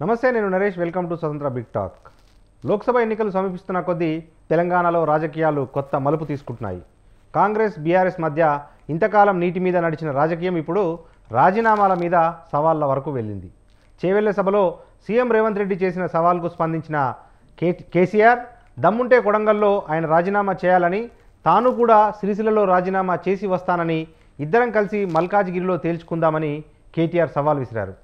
నమస్తే, నేను Naresh. Welcome to స్వతంత్ర బిగ్ టాక్. లోక్సభ ఎన్నికలు సమీపిస్తున్న కొద్దీ తెలంగాణలో రాజకీయాలు కొత్త మలుపు తీసుకుంటున్నాయి. కాంగ్రెస్ బీఆర్ఎస్ మధ్య ఇంతకాలం నీటి మీద నడిచిన రాజకీయం ఇప్పుడు రాజీనామాల మీద సవాళ్ల వరకు వెళ్ళింది. చేవెళ్ల సభలో సీఎం రేవంత్ రెడ్డి చేసిన సవాల్కు స్పందించిన కేసీఆర్ దమ్ముంటే కొడంగల్లో ఆయన రాజీనామా చేయాలని, తాను కూడా సిరిసిల్లలో రాజీనామా చేసి వస్తానని, ఇద్దరం కలిసి మల్కాజ్గిరిలో తేల్చుకుందామని కేటీఆర్ సవాల్ విసిరారు.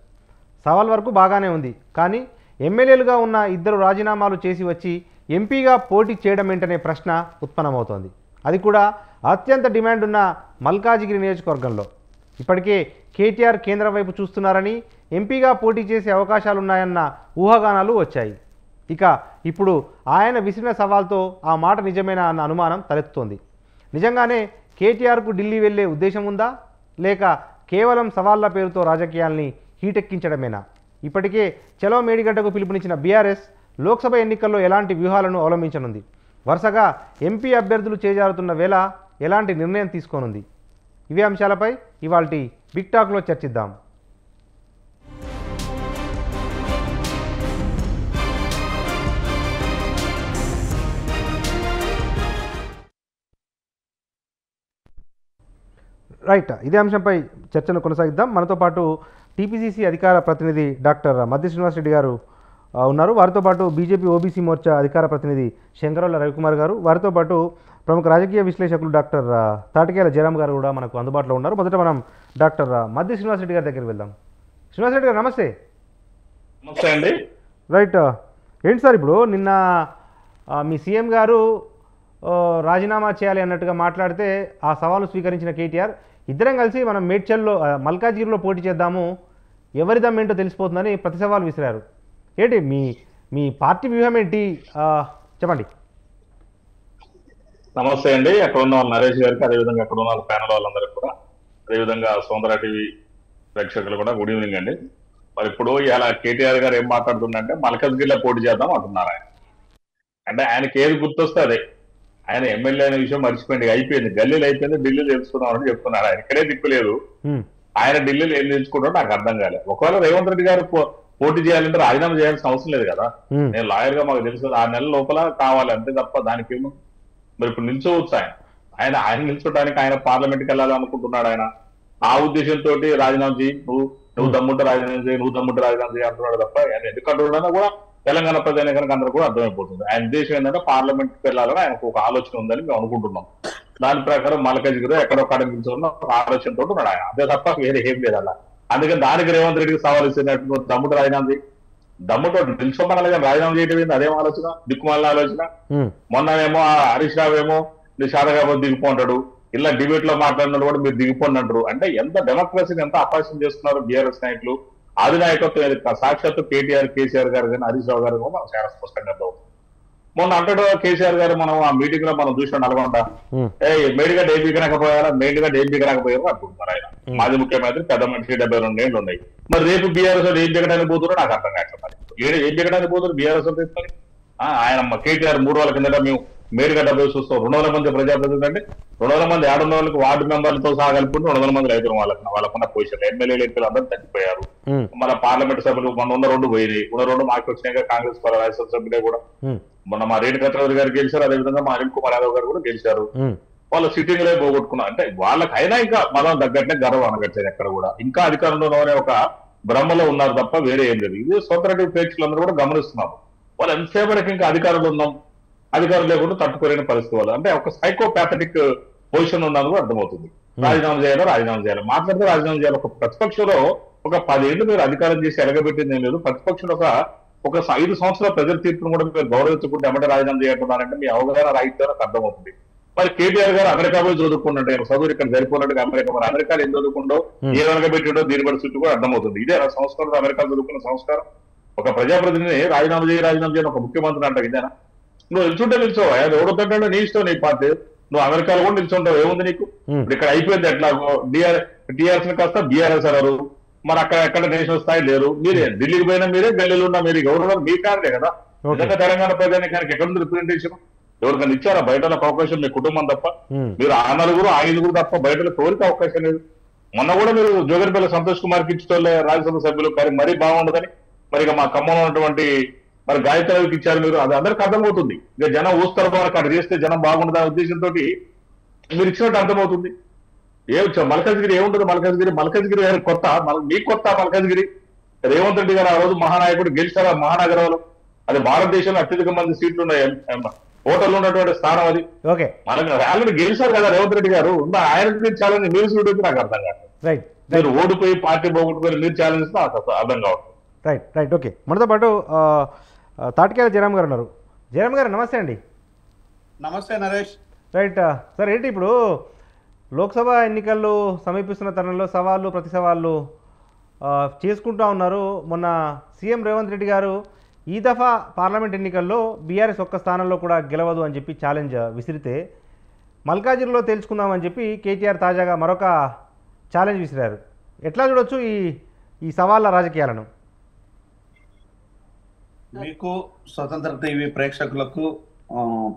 సవాల్ వరకు బాగానే ఉంది, కానీ ఎమ్మెల్యేలుగా ఉన్న ఇద్దరు రాజీనామాలు చేసి వచ్చి ఎంపీగా పోటీ చేయడం ఏంటనే ప్రశ్న ఉత్పన్నమవుతోంది. అది కూడా అత్యంత డిమాండ్ ఉన్న మల్కాజ్గిరి నియోజకవర్గంలో. ఇప్పటికే కేటీఆర్ కేంద్రం వైపు చూస్తున్నారని, ఎంపీగా పోటీ చేసే అవకాశాలున్నాయన్న ఊహాగానాలు వచ్చాయి. ఇక ఇప్పుడు ఆయన విసిరిన సవాల్తో ఆ మాట నిజమేనా అన్న అనుమానం తలెత్తుతోంది. నిజంగానే కేటీఆర్కు ఢిల్లీ వెళ్లే ఉద్దేశం ఉందా, లేక కేవలం సవాళ్ల పేరుతో రాజకీయాల్ని హీటెక్కించడమేనా? ఇప్పటికే చలో మేడిగడ్డకు పిలుపునిచ్చిన బీఆర్ఎస్ లోక్సభ ఎన్నికల్లో ఎలాంటి వ్యూహాలను అవలంబించనుంది? వరుసగా ఎంపీ అభ్యర్థులు చేజారుతున్న వేళ ఎలాంటి నిర్ణయం తీసుకోనుంది? ఇవే అంశాలపై ఇవాల్టి బిగ్ టాక్లో చర్చిద్దాం. రైట్, ఇదే అంశంపై చర్చను కొనసాగిద్దాం. మనతో పాటు టీపీసీసీ అధికార ప్రతినిధి డాక్టర్ మద్ది శ్రీనివాస్ రెడ్డి గారు ఉన్నారు. వారితో పాటు బీజేపీ ఓబీసీ మోర్చా అధికార ప్రతినిధి శంకరవల్ల రవికుమార్ గారు, వారితో పాటు ప్రముఖ రాజకీయ విశ్లేషకులు డాక్టర్ తాటికేల జయరామ్ గారు కూడా మనకు అందుబాటులో ఉన్నారు. మొదట మనం డాక్టర్ మద్ది శ్రీనివాస్ రెడ్డి గారి దగ్గరికి వెళ్దాం. శ్రీనివాస్ రెడ్డి గారు నమస్తే. నమస్తే అండి. రైట్, ఏంటి సార్ ఇప్పుడు నిన్న మీ సీఎం గారు రాజీనామా చేయాలి అన్నట్టుగా మాట్లాడితే ఆ సవాలు స్వీకరించిన కేటీఆర్, ఇద్దరం కలిసి మనం మేడ్చల్లో మల్కాజ్గిరిలో పోటీ చేద్దాము, ఎవరి దమ్మేంటో తెలిసిపోతుందని ప్రతి సవాలు విసిరారు. ఏంటి మీ పార్టీ వ్యూహం ఏంటి, చెప్పండి. నమస్తే అండి. అక్కడ ఉన్న వాళ్ళు నరేష్ గారికి, అదేవిధంగా అక్కడ ఉన్న ప్యానల్ వాళ్ళందరికీ కూడా, అదేవిధంగా సౌందర్య టీవీ ప్రేక్షకులు కూడా గుడ్ ఈవినింగ్ అండి. మరి ఇప్పుడు ఇలా కేటీఆర్ గారు ఏం మాట్లాడుతుందంటే మల్కాజ్గిరిలో పోటీ చేద్దాం అంటున్నారు. ఆయన అంటే ఆయనకి ఏది గుర్తొస్తే అదే. ఆయన ఎమ్మెల్యే అనే విషయం మర్చిపోయింది, అయిపోయింది, గల్లీలు అయిపోయింది, ఢిల్లీలో తెలుసుకున్నామని చెప్తున్నారు. ఆయన ఇక్కడే దిక్కులేదు, ఆయన ఢిల్లీలో ఏం తెలుసుకుంటాడో నాకు అర్థం కాలేదు. ఒకవేళ రేవంత్ రెడ్డి గారు పోటీ చేయాలంటే రాజీనామా చేయాల్సిన అవసరం లేదు కదా. నేను లాయర్ గా మాకు తెలుసు 6 నెలల లోపల కావాలి అంతే తప్ప దానికి ఏమో. మరి ఇప్పుడు నిల్చోవచ్చు ఆయన నిల్చోడానికి ఆయన పార్లమెంట్కి వెళ్ళాలి అనుకుంటున్నాడు. ఆయన ఆ ఉద్దేశంతో రాజీనామా చేయి, నువ్వు దమ్ముంటే రాజీనామా చేయి, నువ్వు దమ్ముంటే రాజీనామా చేయి అంటున్నాడు తప్ప ఆయన ఎందుకు అంటున్నాడో కూడా తెలంగాణ ప్రజానికానికి అందరూ కూడా అర్థమైపోతుంది. ఆయన ఉద్దేశం ఏంటంటే పార్లమెంట్కి వెళ్ళాలని ఆయనకు ఒక ఆలోచన ఉందని మేము అనుకుంటున్నాం. దాని ప్రకారం మల్కాజ్గిరి ఎక్కడో నిల్చున్న ఒక ఆలోచనతో ఉన్నాడు ఆయన, అదే తప్ప వేరే ఏం లేదు అలా. అందుకని దానికి రేవంత్ రెడ్డికి సవాల్ ఇస్తున్నట్టు దమ్ముడు రాజీనామా చేయి, దమ్ముతో నిల్చోమనాలి కానీ రాజీనామా చేయడం ఏంది, అదేం ఆలోచన, దిక్కుమాలిన ఆలోచన. మొన్ననేమో హరీష్ రావు ఏమో నీ శారదాబాద్ దిగిపోంటాడు, ఇలా డిబేట్ లో మాట్లాడినట్టు కూడా మీరు దిగిపోండి అంటారు. అంటే ఎంత డెమోక్రసీని ఎంత అపాసం చేస్తున్నారు బీఆర్ఎస్ నాయకులు. ఆది నాయకత్వం సాక్షాత్తు కేటీఆర్ కేసీఆర్ గారు కానీ హరీష్ రావు గారు మనం చాలా స్పష్టంగా అవుతుంది. మొన్న అంటాడు కేసీఆర్ గారు, మనం ఆ మీటింగ్ లో మనం చూసాం నల్గొండ, మేడిగడ్డ ఏం బీకరాకపోయారా, మేడిగడ్డ ఏం బీకరాకపోయారు అంటున్నారు ఆయన. మాజీ ముఖ్యమంత్రి పెద్ద మనిషి 72 ఏళ్ళు ఉన్నాయి. మరి రేపు బీఆర్ఎస్ ఏం బీకడానికి పోతున్నారో నాకు అర్థం కాదు. మరి ఏం బీకడానికి పోతున్నారు బీఆర్ఎస్ తీసుకొని. ఆయన కేటీఆర్ 3 రోజుల కిందట మేము మేడిగడ్డ పోయి చూస్తాం, 200 మంది ప్రజాప్రతినిధులు అంటే 200 మంది 600 వాళ్ళకి వార్డు మెంబర్లతో సహా కలుపుకుంటే 200 మంది రైతులు వాళ్ళకున్న పొజిషన్ ఎమ్మెల్యేలు ఎంపీలు అందరూ తగ్గిపోయారు. మన పార్లమెంట్ సభ్యులు మన 2 పోయినాయి, 2 మాకు వచ్చినాయి. కాంగ్రెస్ రాజ్యసభ సభ్యులే కూడా మొన్న మా రేణుకా చౌదరి గారు గెలిచారు, అదేవిధంగా మా అనిల్ కుమార్ యాదవ్ గారు కూడా గెలిచారు. వాళ్ళు సిట్టింగ్ లే పోగొట్టుకున్నారు. అంటే వాళ్ళకి అయినా ఇంకా మనం తగ్గట్టే గర్వం అనగట్లేదు ఎక్కడ కూడా, ఇంకా అధికారంలో అనే ఒక భ్రమలో ఉన్నారు తప్ప వేరే ఏం లేదు. ఇది సొంత ప్రేక్షకులందరూ కూడా గమనిస్తున్నారు. వాళ్ళు ఎంతసేపటికి ఇంకా అధికారంలో ఉన్నాం, అధికారం లేకుండా తట్టుకోలేని పరిస్థితి వాళ్ళు, అంటే ఒక సైకోపాథటిక్ పొజిషన్ ఉన్నది కూడా అర్థమవుతుంది. రాజీనామా చేయాలి మాట్లాడితే రాజీనామా చేయాలి. ఒక ప్రతిపక్షంలో ఒక 10 ఏళ్ళు మీరు అధికారం చేసి ఎలగబెట్టింది ఏం లేదు. ప్రతిపక్షంలో ఒక 5 సంవత్సరాల ప్రజల తీర్పును కూడా మీరు గౌరవించుకుంటే ఎమ్మటే రాజీనామా చేయకుంటున్నారంటే మీ అవగాహన రాయితీలో నాకు అర్థమవుతుంది. మరి కేటీఆర్ గారు అమెరికా పోయి చదువుకున్నట్టు, చదువు ఇక్కడ సరిపోయినట్టుగా అమెరికాలో ఏం చదువుకుంటో ఏ వెనకబెట్టిండో దీని బట్టి చుట్టూ కూడా అర్థమవుతుంది. ఇదే సంస్కారం, అమెరికా చదువుకున్న సంస్కారం. ఒక ప్రజాప్రతినిధి రాజీనామా చేయని ఒక ముఖ్యమంత్రి అంటారు ఇదేనా? నువ్వు నిల్చుంటే నిల్చోవా, ఎవడొద్దంటే నీ ఇష్టం, నీ పార్టీ, నువ్వు అమెరికాలో కూడా నిల్చుంటావు, ఏముంది నీకు. ఇప్పుడు ఇక్కడ అయిపోయింది ఎట్లా, టీఆర్ఎస్ కాస్త బీఆర్ఎస్ అన్నారు. మరి అక్కడ ఎక్కడ నేషనల్ స్థాయి లేరు. మీరే ఢిల్లీకి పోయినా మీరే, ఢిల్లీలో ఉన్నా మీరు, గవర్నర్ మీ కారణే కదా. నిజంగా తెలంగాణ ప్రజానికానికి ఎక్కడ ఉంది రిప్రజెంటేషన్? ఎవరికైనా ఇచ్చారా బయట అవకాశం? మీ కుటుంబం తప్ప, మీరు ఆ 4 5 తప్ప బయట ఎవరికి అవకాశం లేదు. మొన్న కూడా మీరు జోగర్పల్లి సంతోష్ కుమార్కి ఇచ్చేటోళ్ళే రాజ్యసభ సభ్యులు, కానీ మరీ బాగుండదని మరి ఇక మా ఖమ్మంలో ఉన్నటువంటి మరి గాయత్రికి ఇచ్చారు మీరు, అది అందరికి అర్థమవుతుంది. ఇక జనం ఊస్తారు అక్కడ చేస్తే జనం బాగుండదనే ఉద్దేశంతో మీరు ఇచ్చినట్టు అర్థమవుతుంది. మల్కాజ్గిరి ఏముంటుంది? మల్కాజ్గిరి గారి కొత్త, మీకు కొత్త మల్కాజ్గిరి. రేవంత్ రెడ్డి గారు ఆ రోజు మహానాయకుడు గెలిచారు ఆ మహానగరంలో. అది భారతదేశంలో అత్యధిక మంది సీట్లు ఉన్నాయి, ఓటర్లు ఉన్నటువంటి స్థానం అది. ఓకే, మనకు ఆల్రెడీ గెలిచారు కదా రేవంత్ రెడ్డి గారు. ఆయన ఛాలెంజ్ మీరు చూడొచ్చు, నాకు అర్థం కాదు. రైట్, మీరు ఓడిపోయి పార్టీ పోగొట్టుకొని మీరు ఛాలెంజ్ ఇస్తే నాకు అర్థం కావట్లేదు. రైట్. ఓకే, మనతో పాటు తాటికేల జయరామ్ గారు ఉన్నారు. జయరామ్ గారు నమస్తే అండి. నమస్తే నరేష్. రైట్ సార్, ఏంటి ఇప్పుడు లోక్సభ ఎన్నికలు సమీపిస్తున్న తరుణంలో సవాళ్ళు ప్రతి సవాళ్ళు చేసుకుంటూ ఉన్నారు. మొన్న సీఎం రేవంత్ రెడ్డి గారు ఈ దఫా పార్లమెంట్ ఎన్నికల్లో బీఆర్ఎస్ ఒక్క స్థానంలో కూడా గెలవదు అని చెప్పి ఛాలెంజ్ విసిరితే మల్కాజ్గిరిలో తేల్చుకుందామని చెప్పి కేటీఆర్ తాజాగా మరొక ఛాలెంజ్ విసిరారు. ఎట్లా చూడొచ్చు ఈ సవాళ్ళ రాజకీయాలను? మీకు స్వతంత్ర టీవీ ప్రేక్షకులకు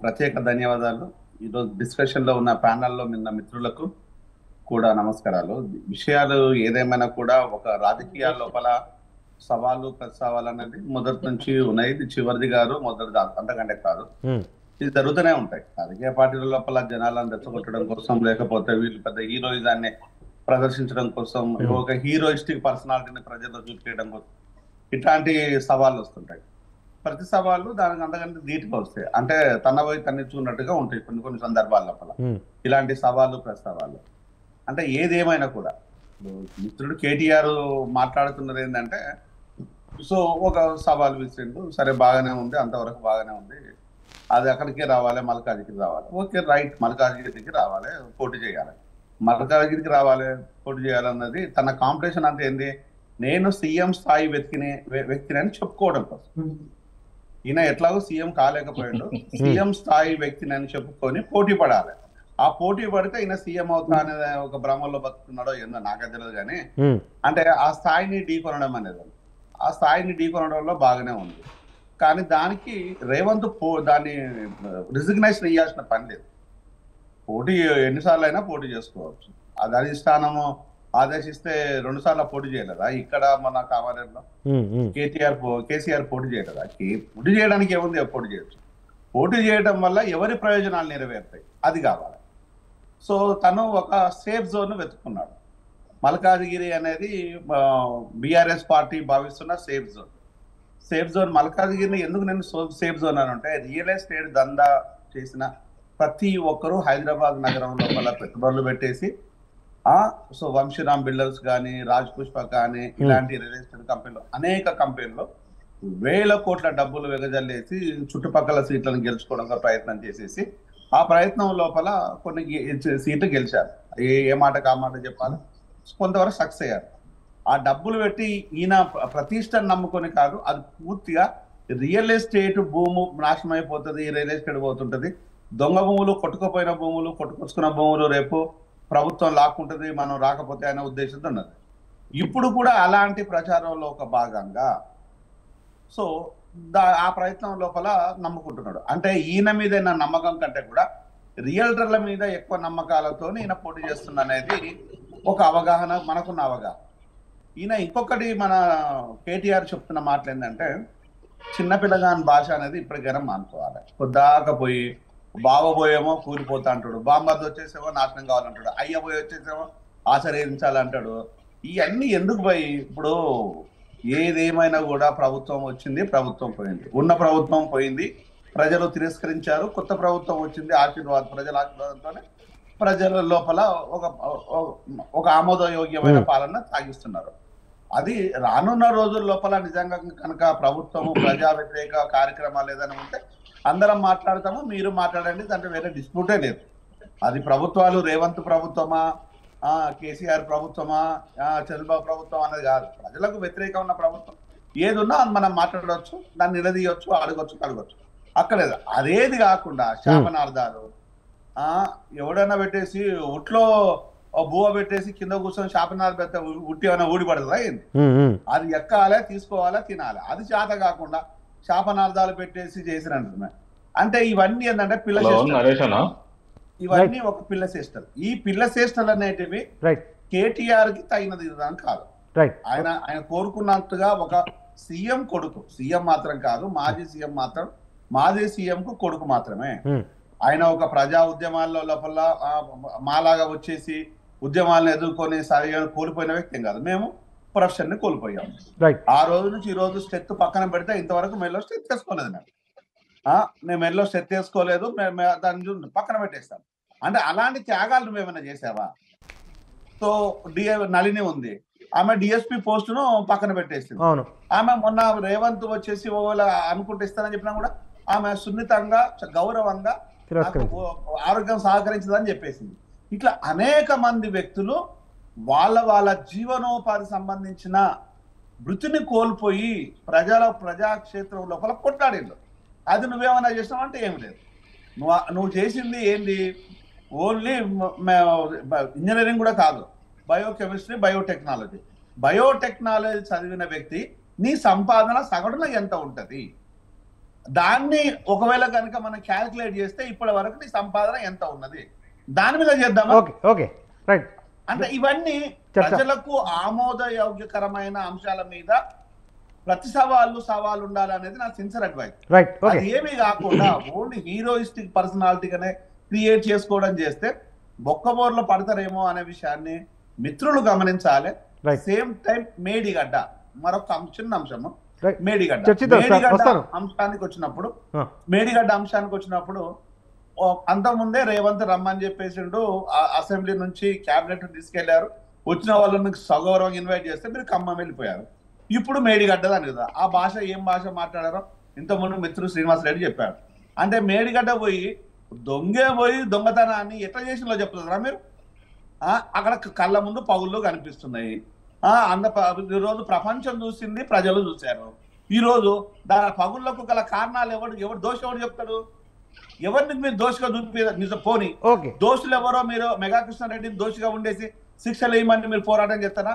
ప్రత్యేక ధన్యవాదాలు. ఈరోజు డిస్కషన్లో ఉన్న ప్యానల్లో ఉన్న మిత్రులకు కూడా నమస్కారాలు. విషయాలు ఏదేమైనా కూడా ఒక రాజకీయాల లోపల సవాళ్ళు ప్రతి సవాళ్ళు అనేది మొదటి నుంచి ఉన్నాయి. ఇది చివరిది కాదు, మొదటిది అంతకంటే కాదు. ఇది జరుగుతూనే ఉంటాయి. రాజకీయ పార్టీల లోపల జనాలను రెచ్చగొట్టడం కోసం, లేకపోతే వీళ్ళు పెద్ద హీరోయిజాన్ని ప్రదర్శించడం కోసం, ఒక హీరోయిస్టిక్ పర్సనాలిటీని ప్రజల్లో చూపించడం కోసం ఇట్లాంటి సవాళ్ళు వస్తుంటాయి. ప్రతి సవాళ్ళు దానికి అంతకంటే ధీటుగా వస్తాయి. అంటే తన పోయి తన్ని చూన్నట్టుగా ఉంటాయి కొన్ని సందర్భాల లోపల ఇలాంటి సవాళ్ళు ప్రతి సవాళ్ళు. అంటే ఏదేమైనా కూడా మిత్రుడు కేటీఆర్ మాట్లాడుతున్నది ఏంటంటే, సో ఒక సవాల్ విసిరిండు, సరే బాగానే ఉంది, అంతవరకు బాగానే ఉంది, అది అక్కడికే రావాలి, మల్కాజ్గిరికి రావాలి. ఓకే రైట్, మల్కాజ్గిరికి రావాలి, పోటీ చేయాలి, మల్కాజ్గిరికి రావాలి, పోటీ చేయాలన్నది తన కాంపిటీషన్ అంటే ఏంది? నేను సీఎం స్థాయి వ్యక్తిని అని చెప్పుకోవడం కోసం. ఈయన ఎట్లాగో సీఎం కాలేకపోయాడు, సీఎం స్థాయి వ్యక్తిని అని చెప్పుకొని పోటీ పడాలి. ఆ పోటీ పడితే ఈయన సీఎం అవుతా అనేది ఒక భ్రమంలో బతుకుతున్నాడో ఏందో నాకే తెలియదు. కానీ అంటే ఆ స్థాయిని ఢీకొనడం అనేది, ఆ స్థాయిని ఢీకొనడంలో బాగానే ఉంది. కానీ దానికి రేవంత్ దాన్ని రిజిగ్నేషన్ ఇవ్వాల్సిన పని లేదు. పోటీ ఎన్నిసార్లు అయినా పోటీ చేసుకోవచ్చు. అది అధిష్టానము ఆదేశిస్తే 2 సార్లు పోటీ చేయలేదా? ఇక్కడ మన కామారెడ్డిలో కేసీఆర్ పోటీ చేయలేదా? పోటీ చేయడానికి ఏముంది, పోటీ చేయొచ్చు. పోటీ చేయడం వల్ల ఎవరి ప్రయోజనాలు నెరవేరుతాయి, అది కావాలి. సో తను ఒక సేఫ్ జోన్ వెతుక్కున్నాడు. మల్కాజ్గిరి అనేది బీఆర్ఎస్ పార్టీ భావిస్తున్న సేఫ్ జోన్. సేఫ్ జోన్ మల్కాజ్గిరిని ఎందుకు నేను సేఫ్ జోన్ అని అంటే, రియల్ ఎస్టేట్ దందా చేసిన ప్రతి ఒక్కరూ హైదరాబాద్ నగరం లోపల పెట్టుబడులు పెట్టేసి సో వంశీరామ్ బిల్డర్స్ కానీ, రాజ్ పుష్ప కానీ, ఇలాంటి రియల్ ఎస్టేట్ కంపెనీలు, అనేక కంపెనీలు వేల కోట్ల డబ్బులు వెగజల్లేసి చుట్టుపక్కల సీట్లను గెలుచుకోవడానికి ప్రయత్నం చేసేసి ఆ ప్రయత్నం లోపల కొన్ని సీట్లు గెలిచారు. ఏ మాటకు ఆ మాట చెప్పాలి, కొంతవరకు సక్సెస్ అయ్యారు. ఆ డబ్బులు పెట్టి ఈయన ప్రతిష్టను నమ్ముకొని కాదు, అది పూర్తిగా రియల్ ఎస్టేట్ భూము నాశనం అయిపోతుంది, రియల్ ఎస్టేట్ పోతుంటది, దొంగ భూములు, కొట్టుకుపోయిన భూములు, కొట్టుకొచ్చుకున్న భూములు రేపు ప్రభుత్వం లాక్కుంటుంది, మనం రాకపోతే అనే ఉద్దేశంతో ఉన్నది. ఇప్పుడు కూడా అలాంటి ప్రచారంలో ఒక భాగంగా సో ఆ ప్రయత్నం లోపల నమ్ముకుంటున్నాడు. అంటే ఈయన మీద నమ్మకం కంటే కూడా రియల్టర్ల మీద ఎక్కువ నమ్మకాలతో ఈయన పోటీ చేస్తున్న అనేది ఒక అవగాహన, మనకున్న అవగాహన. ఈయన ఇంకొకటి మన కేటీఆర్ చెప్తున్న మాటలు ఏంటంటే, చిన్నపిల్లగాని భాష అనేది ఇప్పటికైనా మానుకోవాలి. కొద్దాక పోయి బావ పోయేమో కూలిపోతా అంటాడు, బామ్మది వచ్చేసేమో నాశనం కావాలంటాడు, అయ్య పోయి వచ్చేసేమో ఆశ్రయించాలంటాడు. ఇవన్నీ ఎందుకు పోయి? ఇప్పుడు ఏదేమైనా కూడా ప్రభుత్వం వచ్చింది, ప్రభుత్వం పోయింది, ఉన్న ప్రభుత్వం పోయింది, ప్రజలు తిరస్కరించారు, కొత్త ప్రభుత్వం వచ్చింది, ప్రజల ఆశీర్వాదంతోనే ప్రజల లోపల ఒక ఆమోదయోగ్యమైన పాలన సాగిస్తున్నారు. అది రానున్న రోజుల లోపల నిజంగా కనుక ప్రభుత్వము ప్రజా వ్యతిరేక కార్యక్రమాలు ఏదైనా ఉంటే అందరం మాట్లాడతాము, మీరు మాట్లాడండి, దాంట్లో వేరే డిస్ప్యూటే లేదు. అది ప్రభుత్వాలు రేవంత్ ప్రభుత్వమా, కేసీఆర్ ప్రభుత్వమా, చంద్రబాబు ప్రభుత్వం అనేది కాదు. ప్రజలకు వ్యతిరేకం ఉన్న ప్రభుత్వం ఏది ఉన్నా మనం మాట్లాడవచ్చు, దాన్ని నిలదీయవచ్చు, అడగొచ్చు, కడగొచ్చు, అక్కలేదు. అదేది కాకుండా శాపనార్థాలు ఎవడైనా పెట్టేసి ఉట్లో బువ్వ పెట్టేసి కింద కూర్చొని శాపనార్థం పెడితే ఉట్టి ఏమైనా ఊడిపడుతుందా ఏంది? అది ఎక్కాలే, తీసుకోవాలా, తినాలి. అది చేత కాకుండా శాపనార్థాలు పెట్టేసి చేసినట్టున్నాయి. అంటే ఇవన్నీ ఏంటంటే పిల్ల చేష్టలు, ఇవన్నీ ఒక పిల్ల చేష్టలు. ఈ పిల్ల చేష్టలు అనేటివి కేటీఆర్ కి తగినది కాదు. ఆయన కోరుకున్నట్టుగా ఒక సీఎం కొడుకు, సీఎం మాత్రం కాదు, మాజీ సీఎం మాత్రం, మాజీ సీఎం కు కొడుకు మాత్రమే. ఆయన ఒక ప్రజా ఉద్యమాల్లో లోపల మాలాగా వచ్చేసి ఉద్యమాలను ఎదుర్కొని కోల్పోయిన వ్యక్తి కాదు. మేము ప్రొఫెషన్ ని కోల్పోయాం. ఆ రోజు నుంచి ఈ రోజు స్టెత్ పక్కన పెడితే ఇంతవరకు మెల్లో స్టెత్ వేసుకోలేదు. నేను మెల్లో స్టెత్ వేసుకోలేదు, దాన్ని పక్కన పెట్టేస్తాను. అంటే అలాంటి త్యాగాలు నువ్వేమైనా చేసావా? సో నళిని ఉంది, ఆమె డిఎస్పీ పోస్టును పక్కన పెట్టేసింది. ఆమె మొన్న రేవంత్ వచ్చేసి ఒకవేళ అనుకుంటే ఇస్తానని చెప్పినా కూడా ఆమె సున్నితంగా గౌరవంగా ఆరోగ్యం సహకరించదని చెప్పేసింది. ఇట్లా అనేక మంది వ్యక్తులు వాళ్ళ జీవనోపాధి సంబంధించిన వృత్తిని కోల్పోయి ప్రజాక్షేత్రం లోపల కొట్లాడిండు. అది నువ్వేమైనా చేసినావు అంటే ఏమి లేదు. నువ్వు చేసింది ఏంది? ఓన్లీ ఇంజనీరింగ్ కూడా కాదు, బయోకెమిస్ట్రీ, బయోటెక్నాలజీ చదివిన వ్యక్తి నీ సంపాదన సగటున ఎంత ఉంటది? దాన్ని ఒకవేళ కనుక మనం క్యాల్కులేట్ చేస్తే ఇప్పటి వరకు నీ సంపాదన ఎంత ఉన్నది, దాని మీద చేద్దామా? అంటే ఇవన్నీ ప్రజలకు ఆమోదయోగ్యకరమైన అంశాల మీద ప్రతి సవాళ్ళు ఉండాలనేది నా సిన్సియర్ అడ్వైస్. అది ఏమీ కాకుండా ఓన్లీ హీరోయిస్టిక్ పర్సనాలిటీగానే క్రియేట్ చేసుకోవడం చేస్తే బొక్కబోర్లో పడతారేమో అనే విషయాన్ని మిత్రులు గమనించాలి. సేమ్ టైం మేడిగడ్డ మరొక చిన్న అంశము. మేడిగడ్డ అంశానికి వచ్చినప్పుడు అంతకుముందే రేవంత్ రమ్మని చెప్పేసిండు, అసెంబ్లీ నుంచి క్యాబినెట్ తీసుకెళ్లారు. వచ్చిన వాళ్ళని సగౌరవంగా ఇన్వైట్ చేస్తే మీరు ఖమ్మం వెళ్ళిపోయారు. ఇప్పుడు మేడిగడ్డ అని కదా, ఆ భాష ఏం భాష మాట్లాడారో ఇంతకుముందు మిత్రుడు శ్రీనివాస్ రెడ్డి చెప్పారు. అంటే మేడిగడ్డ పోయి దొంగతనాన్ని ఎట్లా చేసిందో చెప్తున్నారా మీరు? అక్కడ కళ్ళ ముందు పగుళ్ళు కనిపిస్తున్నాయి. ఈరోజు ప్రపంచం చూసింది, ప్రజలు చూశారు. ఈరోజు దాని పగుళ్లకు గల కారణాలు ఎవరు దోషి ఎవరు చెప్తాడు? ఎవరిని మీరు దోషిగా చూపి పోని దోషులు ఎవరో మీరు మెగా కృష్ణారెడ్డిని దోషిగా ఉండేసి శిక్షలు వేయమని మీరు పోరాటం చేస్తారా?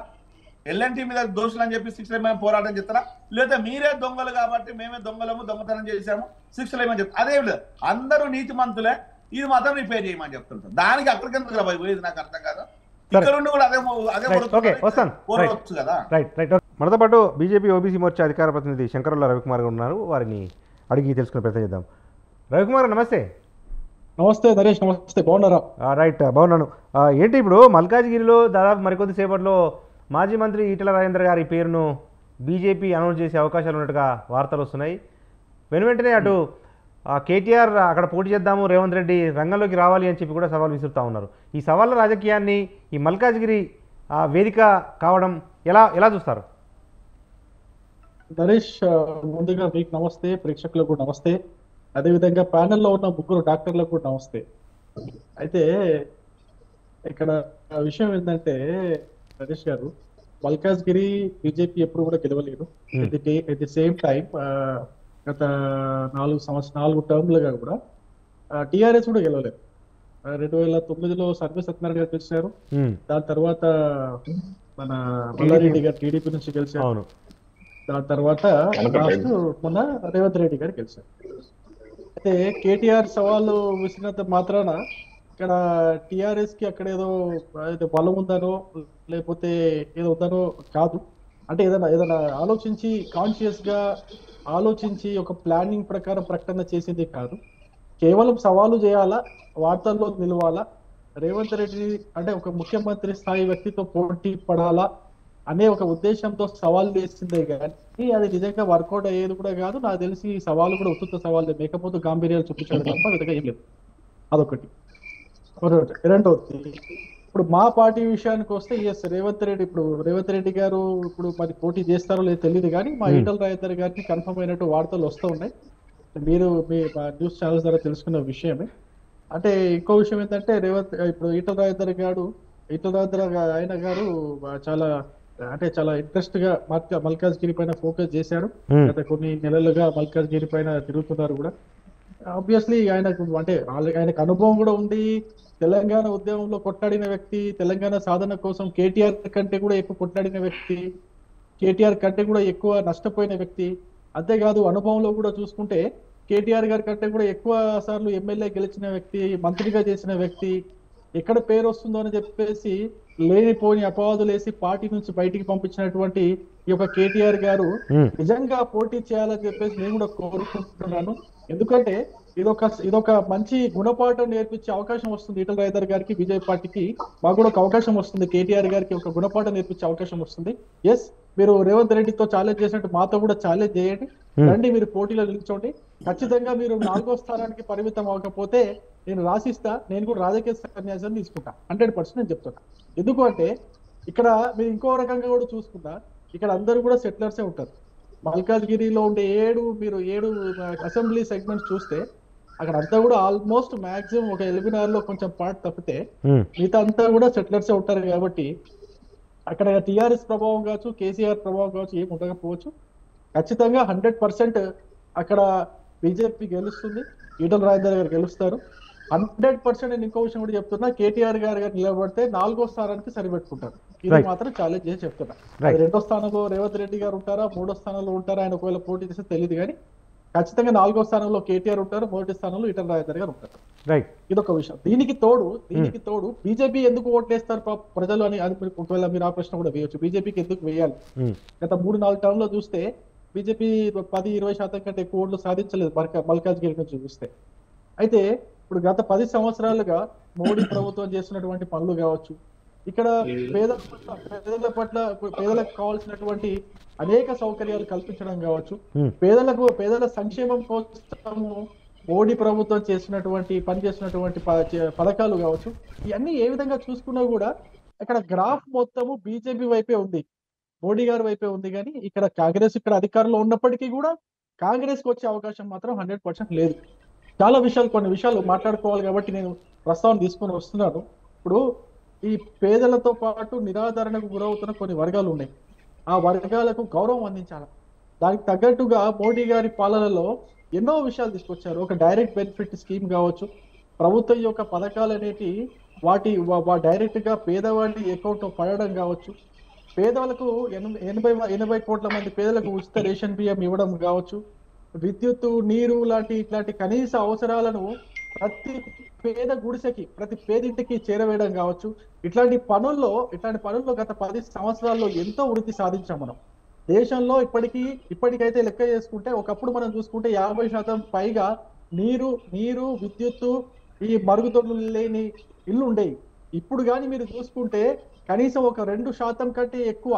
ఎల్ఎన్టీ మీద దోషులు అని చెప్పి శిక్షలు ఏమైనా పోరాటం చేస్తారా? లేదా మీరే దొంగలు కాబట్టి మేమే దొంగతనం చేశాము శిక్షలు ఏమని చెప్తారు? అదే లేదు, అందరూ నీతిమంతులే, ఇది మాత్రం రిపేర్ చేయమని చెప్తుంటారు. దానికి అక్కడికి ఎందుకు పోయేది నాకు అర్థం కాదు. ఇక్కడ నుండి కూడా మనతో పాటు బీజేపీ ఓబీసీ మోర్చా అధికార ప్రతినిధి శంకరుల రవికుమార్ గారు ఉన్నారు. వారిని అడిగి తెలుసుకునే ప్రయత్నం చేద్దాం. రవికుమార్ నమస్తే. నమస్తే నరేష్, నమస్తే. బాగున్నారా? రైట్, బాగున్నాను. ఏంటి ఇప్పుడు మల్కాజ్గిరిలో దాదాపు మరికొద్ది సేపట్లో మాజీ మంత్రి ఈటెల రాజేందర్ గారి పేరును బీజేపీ అనౌన్స్ చేసే అవకాశాలు ఉన్నట్టుగా వార్తలు వస్తున్నాయి. వెంటనే అటు కేటీఆర్ అక్కడ పోటీ చేద్దాము, రేవంత్ రెడ్డి రంగంలోకి రావాలి అని చెప్పి కూడా సవాల్ విసురుతూ ఉన్నారు. ఈ సవాళ్ళ రాజకీయాన్ని ఈ మల్కాజ్గిరి వేదిక కావడం ఎలా చూస్తారు? నరేష్, ముందుగా మీకు నమస్తే, ప్రేక్షకులకు కూడా నమస్తే, అదేవిధంగా ప్యానెల్లో ఉన్న ముగ్గురు డాక్టర్లకు కూడా నమస్తే. అయితే ఇక్కడ విషయం ఏంటంటే నరేష్ గారు, మల్కాజ్గిరి బీజేపీ ఎప్పుడు కూడా గెలవలేదు. ఎట్ ది సేమ్ టైం గత 4 టర్మ్లుగా కూడా టిఆర్ఎస్ కూడా గెలవలేదు. 2009లో సర్వే సత్యనారాయణ గారు గెలిచారు. దాని తర్వాత మన మల్లారెడ్డి గారు టీడీపీ నుంచి గెలిచారు. దాని తర్వాత లాస్ట్ మొన్న రేవంత్ రెడ్డి గారు గెలిచారు. అయితే కేటీఆర్ సవాళ్ళు విసిరినంత మాత్రాన ఇక్కడ టిఆర్ఎస్ కి అక్కడ ఏదో బలం ఉందనో లేకపోతే ఏదో ఉందనో కాదు. అంటే ఏదైనా ఆలోచించి కాన్షియస్ గా ఆలోచించి ఒక ప్లానింగ్ ప్రకారం ప్రకటన చేసింది కాదు. కేవలం సవాలు చేయాలా, వార్తల్లో నిలవాలా, రేవంత్ రెడ్డి అంటే ఒక ముఖ్యమంత్రి స్థాయి వ్యక్తితో పోటీ పడాలా అనే ఒక ఉద్దేశంతో సవాల్ చేసిందే కానీ అది నిజంగా వర్కౌట్ అయ్యేది కూడా కాదు. నాకు తెలిసి ఈ సవాలు కూడా ఉత్తుత సవాల్ మేకపోతే గాంభీర్యాలు చూపించాడు తప్ప విధంగా ఏం లేదు. అదొకటి. రెండవది, ఇప్పుడు మా పార్టీ విషయానికి వస్తే రేవంత్ రెడ్డి గారు ఇప్పుడు మరి పోటీ చేస్తారో లేదో తెలియదు కానీ మా ఈటెల రాజేందర్ గారికి కన్ఫర్మ్ అయినట్టు వార్తలు వస్తూ ఉన్నాయి. మీరు మీ న్యూస్ ఛానల్స్ ద్వారా తెలుసుకున్న విషయమే. అంటే ఇంకో విషయం ఏంటంటే ఇప్పుడు ఈటెల రాజేందర్ ఆయన గారు చాలా ఇంట్రెస్ట్ గా మల్కాజ్గిరి పైన ఫోకస్ చేశారు. గత కొన్ని నెలలుగా మల్కాజ్గిరి పైన తిరుగుతున్నారు కూడా. ఆబ్వియస్లీ ఆయనకు అనుభవం కూడా ఉంది. తెలంగాణ ఉద్యమంలో కొట్లాడిన వ్యక్తి, తెలంగాణ సాధన కోసం కేటీఆర్ కంటే కూడా ఎక్కువ కొట్లాడిన వ్యక్తి, కేటీఆర్ కంటే కూడా ఎక్కువ నష్టపోయిన వ్యక్తి. అంతేకాదు అనుభవంలో కూడా చూసుకుంటే కేటీఆర్ గారి కంటే కూడా ఎక్కువ సార్లు ఎమ్మెల్యే గెలిచిన వ్యక్తి, మంత్రిగా చేసిన వ్యక్తి. ఎక్కడ పేరు వస్తుందో అని చెప్పేసి లేనిపోని అపవాదులు వేసి పార్టీ నుంచి బయటికి పంపించినటువంటి ఈ యొక్క కేటీఆర్ గారు ఉమ్, నిజంగా పోటీ చేయాలని చెప్పేసి నేను కూడా కోరుకుంటున్నాను. ఎందుకంటే ఇదొక మంచి గుణపాఠం నేర్పించే అవకాశం వస్తుంది ఈటల రాజేందర్ గారికి, బీజేపీ పార్టీకి. మాకు కూడా ఒక అవకాశం వస్తుంది, కేటీఆర్ గారికి ఒక గుణపాఠం నేర్పించే అవకాశం వస్తుంది. ఎస్, మీరు రేవంత్ రెడ్డితో ఛాలెంజ్ చేసినట్టు మాతో కూడా ఛాలెంజ్ చేయండి, రండి, మీరు పోటీలో నిల్చోండి. ఖచ్చితంగా మీరు 4వ స్థానానికి పరిమితం అవ్వకపోతే నేను రాసిస్తా, నేను కూడా రాజకీయ సన్యాసాన్ని తీసుకుంటా 100% నేను చెప్తున్నా. ఎందుకు అంటే ఇక్కడ మీరు ఇంకో రకంగా కూడా చూసుకున్నా, ఇక్కడ అందరూ కూడా సెటిలర్సే ఉంటారు. మల్కాజ్గిరిలో ఉండే 7 అసెంబ్లీ సెగ్మెంట్స్ చూస్తే అక్కడ అంతా కూడా ఆల్మోస్ట్ మాక్సిమం ఒక ఎలిమినార్ లో కొంచెం పార్ట్ తప్పితే ఉమ్, మిగతా అంతా కూడా సెటిలర్సే ఉంటారు. కాబట్టి అక్కడ టీఆర్ఎస్ ప్రభావం కావచ్చు, కేసీఆర్ ప్రభావం కావచ్చు ఏమి ఉండకపోవచ్చు. ఖచ్చితంగా 100% అక్కడ బీజేపీ గెలుస్తుంది, ఈటల రాజేందర్ గారు గెలుస్తారు 100%. నేను ఇంకో విషయం కూడా చెప్తున్నా, కేటీఆర్ గారు నిలబడితే 4వ స్థానానికి సరిపెట్టుకుంటారు. ఇది Right. మాత్రం ఛాలెంజ్ చేసి చెప్తున్నా. Right. 2వ స్థానంలో రేవంత్ రెడ్డి గారు ఉంటారా, 3వ స్థానంలో ఉంటారా, ఆయన ఒకవేళ పోటీ చేస్తే తెలియదు. కానీ ఖచ్చితంగా 4వ స్థానంలో కేటీఆర్ ఉంటారు, 1వ స్థానంలో ఈటల రాజేందర్ గారు ఉంటారు. రైట్. ఇదొక విషయం. దీనికి తోడు బీజేపీ ఎందుకు ఓట్లేస్తారు ప్రజలు అని ఒకవేళ మీరు ఆ ప్రశ్న కూడా వేయొచ్చు. బీజేపీకి ఎందుకు వేయాలి? ఉమ్, గత 3-4 టర్మ్లో చూస్తే బీజేపీ 10-20% కంటే ఎక్కువ ఓట్లు సాధించలేదు మల్కాజ్గిరి నుంచి చూస్తే. అయితే ఇప్పుడు గత 10 సంవత్సరాలుగా మోడీ ప్రభుత్వం చేస్తున్నటువంటి పనులు కావచ్చు, ఇక్కడ పేదల పట్ల పేదలకు కావాల్సినటువంటి అనేక సౌకర్యాలు కల్పించడం కావచ్చు, ఉమ్, పేదల సంక్షేమం కోసము మోడీ ప్రభుత్వం పనిచేస్తున్నటువంటి పథకాలు కావచ్చు, ఇవన్నీ ఏ విధంగా చూసుకున్నా కూడా ఇక్కడ గ్రాఫ్ మొత్తము బీజేపీ వైపే ఉంది, మోడీ గారి వైపే ఉంది. కానీ ఇక్కడ కాంగ్రెస్ ఇక్కడ అధికారంలో ఉన్నప్పటికీ కూడా కాంగ్రెస్ కి వచ్చే అవకాశం మాత్రం 100% లేదు. కొన్ని విషయాలు మాట్లాడుకోవాలి కాబట్టి నేను ప్రస్తావన తీసుకొని వస్తున్నాను. ఇప్పుడు ఈ పేదలతో పాటు నిరాదరణకు గురవుతున్న కొన్ని వర్గాలు ఉన్నాయి, ఆ వర్గాలకు గౌరవం అందించాలి. దానికి తగ్గట్టుగా మోడీ గారి పాలనలో ఎన్నో విషయాలు తీసుకొచ్చారు. ఒక డైరెక్ట్ బెనిఫిట్ స్కీమ్ కావచ్చు, ప్రభుత్వం యొక్క పథకాలు అనేటి డైరెక్ట్ గా పేదవాడి అకౌంట్ పడడం కావచ్చు, పేదలకు 80 కోట్ల మంది పేదలకు ఉచిత రేషన్ బియ్యం ఇవ్వడం కావచ్చు, విద్యుత్తు, నీరు ఇట్లాంటి కనీస అవసరాలను ప్రతి పేద గుడిసెకి, ప్రతి పేదింటికి చేరవేయడం కావచ్చు. ఇట్లాంటి పనుల్లో గత 10 సంవత్సరాల్లో ఎంతో వృద్ధి సాధించాం మనం. దేశంలో ఇప్పటికైతే లెక్క చేసుకుంటే, ఒకప్పుడు మనం చూసుకుంటే 50% పైగా నీరు, విద్యుత్తు, ఈ మరుగుదొడ్లు లేని ఇల్లు ఉండేవి. ఇప్పుడు కానీ మీరు చూసుకుంటే కనీసం ఒక 2% కంటే ఎక్కువ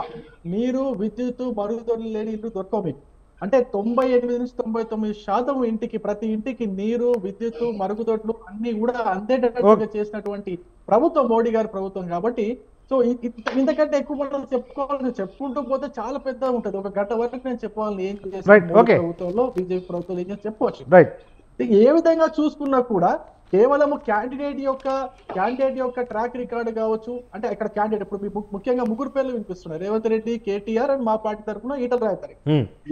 నీరు, విద్యుత్తు, మరుగుదొడ్లు లేని ఇల్లు దొరకవు మీకు. అంటే 98-99% ప్రతి ఇంటికి నీరు, విద్యుత్తు, మరుగుదొడ్లు అన్ని కూడా అందేటట్టుగా చేసినటువంటి ప్రభుత్వం మోడీ గారి ప్రభుత్వం. కాబట్టి సో ఇంతకంటే ఎక్కువ మనం చెప్పుకుంటూ పోతే చాలా పెద్ద ఉంటది. ఒక గంట వరకు నేను చెప్పాలని ఏం చేస్తాను ప్రభుత్వంలో, బీజేపీ ప్రభుత్వంలో ఏం చెప్పవచ్చు. ఏ విధంగా చూసుకున్నా కూడా కేవలం క్యాండిడేట్ యొక్క ట్రాక్ రికార్డు కావచ్చు. అంటే ఇక్కడ క్యాండిడేట్ ఇప్పుడు ముఖ్యంగా ముగ్గురు పేర్లు వినిపిస్తున్నారు, రేవంత్ రెడ్డి, కేటీఆర్ అండ్ మా పార్టీ తరఫున ఈటల రాజేందర్.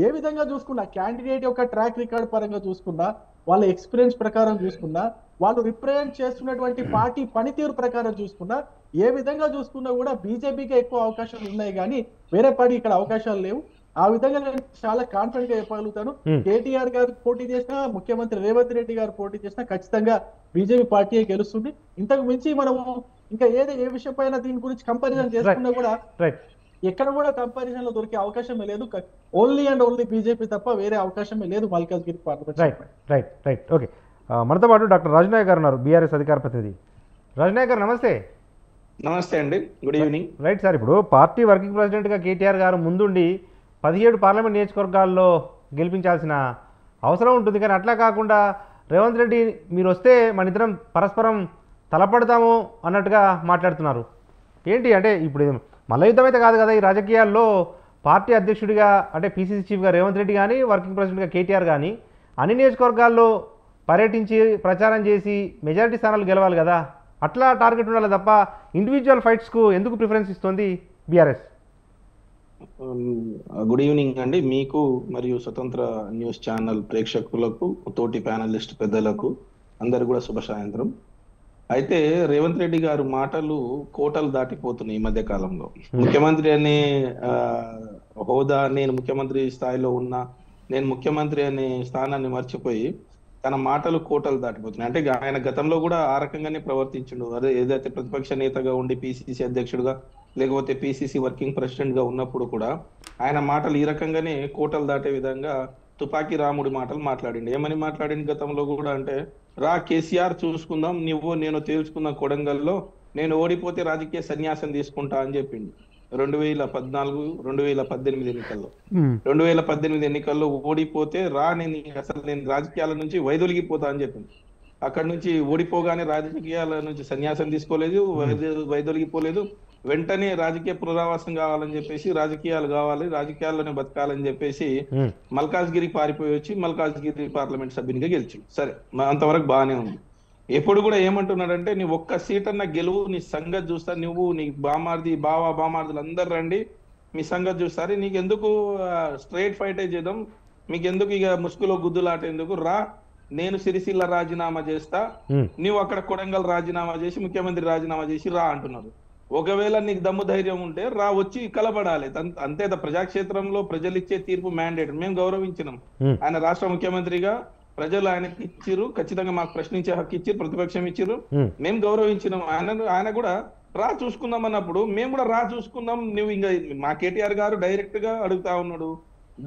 ఏ విధంగా చూసుకున్నా, క్యాండిడేట్ యొక్క ట్రాక్ రికార్డ్ పరంగా చూసుకున్నా, వాళ్ళ ఎక్స్పీరియన్స్ ప్రకారం చూసుకున్నా, వాళ్ళు రిప్రజెంట్ చేస్తున్నటువంటి పార్టీ పనితీరు ప్రకారం చూసుకున్నా, ఏ విధంగా చూసుకున్నా కూడా బీజేపీకి ఎక్కువ అవకాశాలు ఉన్నాయి కానీ వేరే పార్టీ ఇక్కడ అవకాశాలు లేవు. ఆ విధంగా నేను చాలా కాన్ఫిడెంట్ గా చెప్పగలుగుతాను. కేటీఆర్ గారు పోటీ చేసినా, ముఖ్యమంత్రి రేవంత్ రెడ్డి గారు పోటీ చేసినా ఖచ్చితంగా బీజేపీ పార్టీ గెలుస్తుంది. ఇంతకు మించి మనము ఇంకా ఏ విషయం పైన దీని గురించి కంపారిజన్ చేసుకున్నా కూడా ఎక్కడ కూడా కంపారిజన్ లో దొరికే అవకాశమే లేదు. ఓన్లీ అండ్ ఓన్లీ బీజేపీ తప్ప వేరే అవకాశమే లేదు మల్కాజ్గిరి పార్లమెంట్. రైట్. ఓకే, మనతో పాటు డాక్టర్ రాజనాయక్ గారు ఉన్నారు, బీఆర్ఎస్ అధికార ప్రతినిధి. రాజనాయక్ గారు నమస్తే. నమస్తే అండి, గుడ్ ఈవినింగ్. రైట్ సార్, ఇప్పుడు పార్టీ వర్కింగ్ ప్రెసిడెంట్గా కేటీఆర్ గారు ముందుండి 17 పార్లమెంట్ నియోజకవర్గాల్లో గెలిపించాల్సిన అవసరం ఉంటుంది. కానీ అట్లా కాకుండా రేవంత్ రెడ్డి మీరు వస్తే మన ఇద్దరం పరస్పరం తలపడతాము అన్నట్టుగా మాట్లాడుతున్నారు. ఏంటి అంటే ఇప్పుడు మల్ల యుద్ధం అయితే కాదు కదా ఈ రాజకీయాల్లో. పార్టీ అధ్యక్షుడిగా అంటే పీసీసీ చీఫ్గా రేవంత్ రెడ్డి కానీ, వర్కింగ్ ప్రెసిడెంట్గా కేటీఆర్ కానీ అన్ని నియోజకవర్గాల్లో పర్యటించి ప్రచారం చేసి మెజారిటీ స్థానాలు గెలవాలి కదా. అట్లా టార్గెట్ ఉండాలి తప్ప ఇండివిజువల్ ఫైట్స్కు ఎందుకు ప్రిఫరెన్స్ ఇస్తుంది బీఆర్ఎస్? గుడ్ ఈవినింగ్ అండి, మీకు మరియు స్వతంత్ర న్యూస్ ఛానల్ ప్రేక్షకులకు, తోటి ప్యానలిస్ట్ పెద్దలకు అందరు కూడా శుభ సాయంత్రం. అయితే రేవంత్ రెడ్డి గారు మాటలు కోటలు దాటిపోతున్నాయి ఈ మధ్య కాలంలో. ముఖ్యమంత్రి అనే హోదా, నేను ముఖ్యమంత్రి స్థాయిలో ఉన్నా, నేను ముఖ్యమంత్రి అనే స్థానాన్ని మర్చిపోయి తన మాటలు కోటలు దాటిపోతున్నాయి. అంటే ఆయన గతంలో కూడా ఆ రకంగానే ప్రవర్తించిండు. అదే ఏదైతే ప్రతిపక్ష నేతగా ఉండి పిసిసి అధ్యక్షుడుగా లేకపోతే పిసిసి వర్కింగ్ ప్రెసిడెంట్ గా ఉన్నప్పుడు కూడా ఆయన మాటలు ఈ రకంగానే కోటలు దాటే విధంగా తుపాకీ రాముడి మాటలు మాట్లాడిండు. ఏమని మాట్లాడింది గతంలో కూడా అంటే, రా కేసీఆర్ చూసుకుందాం, నువ్వు నేను తేల్చుకుందాం కొడంగల్లో, నేను ఓడిపోతే రాజకీయ సన్యాసం తీసుకుంటా అని చెప్పిండు 2014 2018 ఎన్నికల్లో. 2018 ఎన్నికల్లో ఓడిపోతే నేను రాజకీయాల నుంచి వైదొలిగిపోతా అని చెప్పింది. అక్కడి నుంచి ఓడిపోగానే రాజకీయాల నుంచి సన్యాసం తీసుకోలేదు, వైదొలిగిపోలేదు. వెంటనే రాజకీయ పునరావాసం కావాలని చెప్పేసి, రాజకీయాలు కావాలి, రాజకీయాల్లోనే బతకాలని చెప్పేసి మల్కాజ్గిరి పారిపోయి వచ్చి మల్కాజ్గిరి పార్లమెంట్ సభ్యునిగా గెలిచింది. సరే, అంతవరకు బాగానే ఉంది. ఎప్పుడు కూడా ఏమంటున్నాడంటే, నీ ఒక్క సీట్ అన్న గెలువు, నీ సంగతి చూస్తా, నువ్వు నీ బామార్దులు అందరు రండి, మీ సంగతి చూస్తారు, నీకెందుకు స్ట్రైట్ ఫైటే చేద్దాం, మీకెందుకు ఇక ముసుగులో గుద్దులాట ఎందుకు, రా నేను సిరిసిల్ల రాజీనామా చేస్తా, నువ్వు అక్కడ కొడంగల్ రాజీనామా చేసి ముఖ్యమంత్రి రాజీనామా చేసి రా అంటున్నారు. ఒకవేళ నీకు దమ్ము ధైర్యం ఉంటే రా, వచ్చి కలబడాలి అంతే. ప్రజాక్షేత్రంలో ప్రజలు ఇచ్చే తీర్పు మ్యాండేట్, మేము గౌరవించినాం. ఆయన రాష్ట్ర ముఖ్యమంత్రిగా ప్రజలు ఆయనకి ఇచ్చిర్రు, ఖచ్చితంగా మాకు ప్రశ్నించే హక్కు ఇచ్చిర్రు, ప్రతిపక్షం ఇచ్చిర్రు, మేము గౌరవించినాం. ఆయన కూడా రా చూసుకుందాం అన్నప్పుడు మేము కూడా రా చూసుకుందాం. నువ్వు ఇంకా మా కేటీఆర్ గారు డైరెక్ట్ గా అడుగుతా ఉన్నాడు,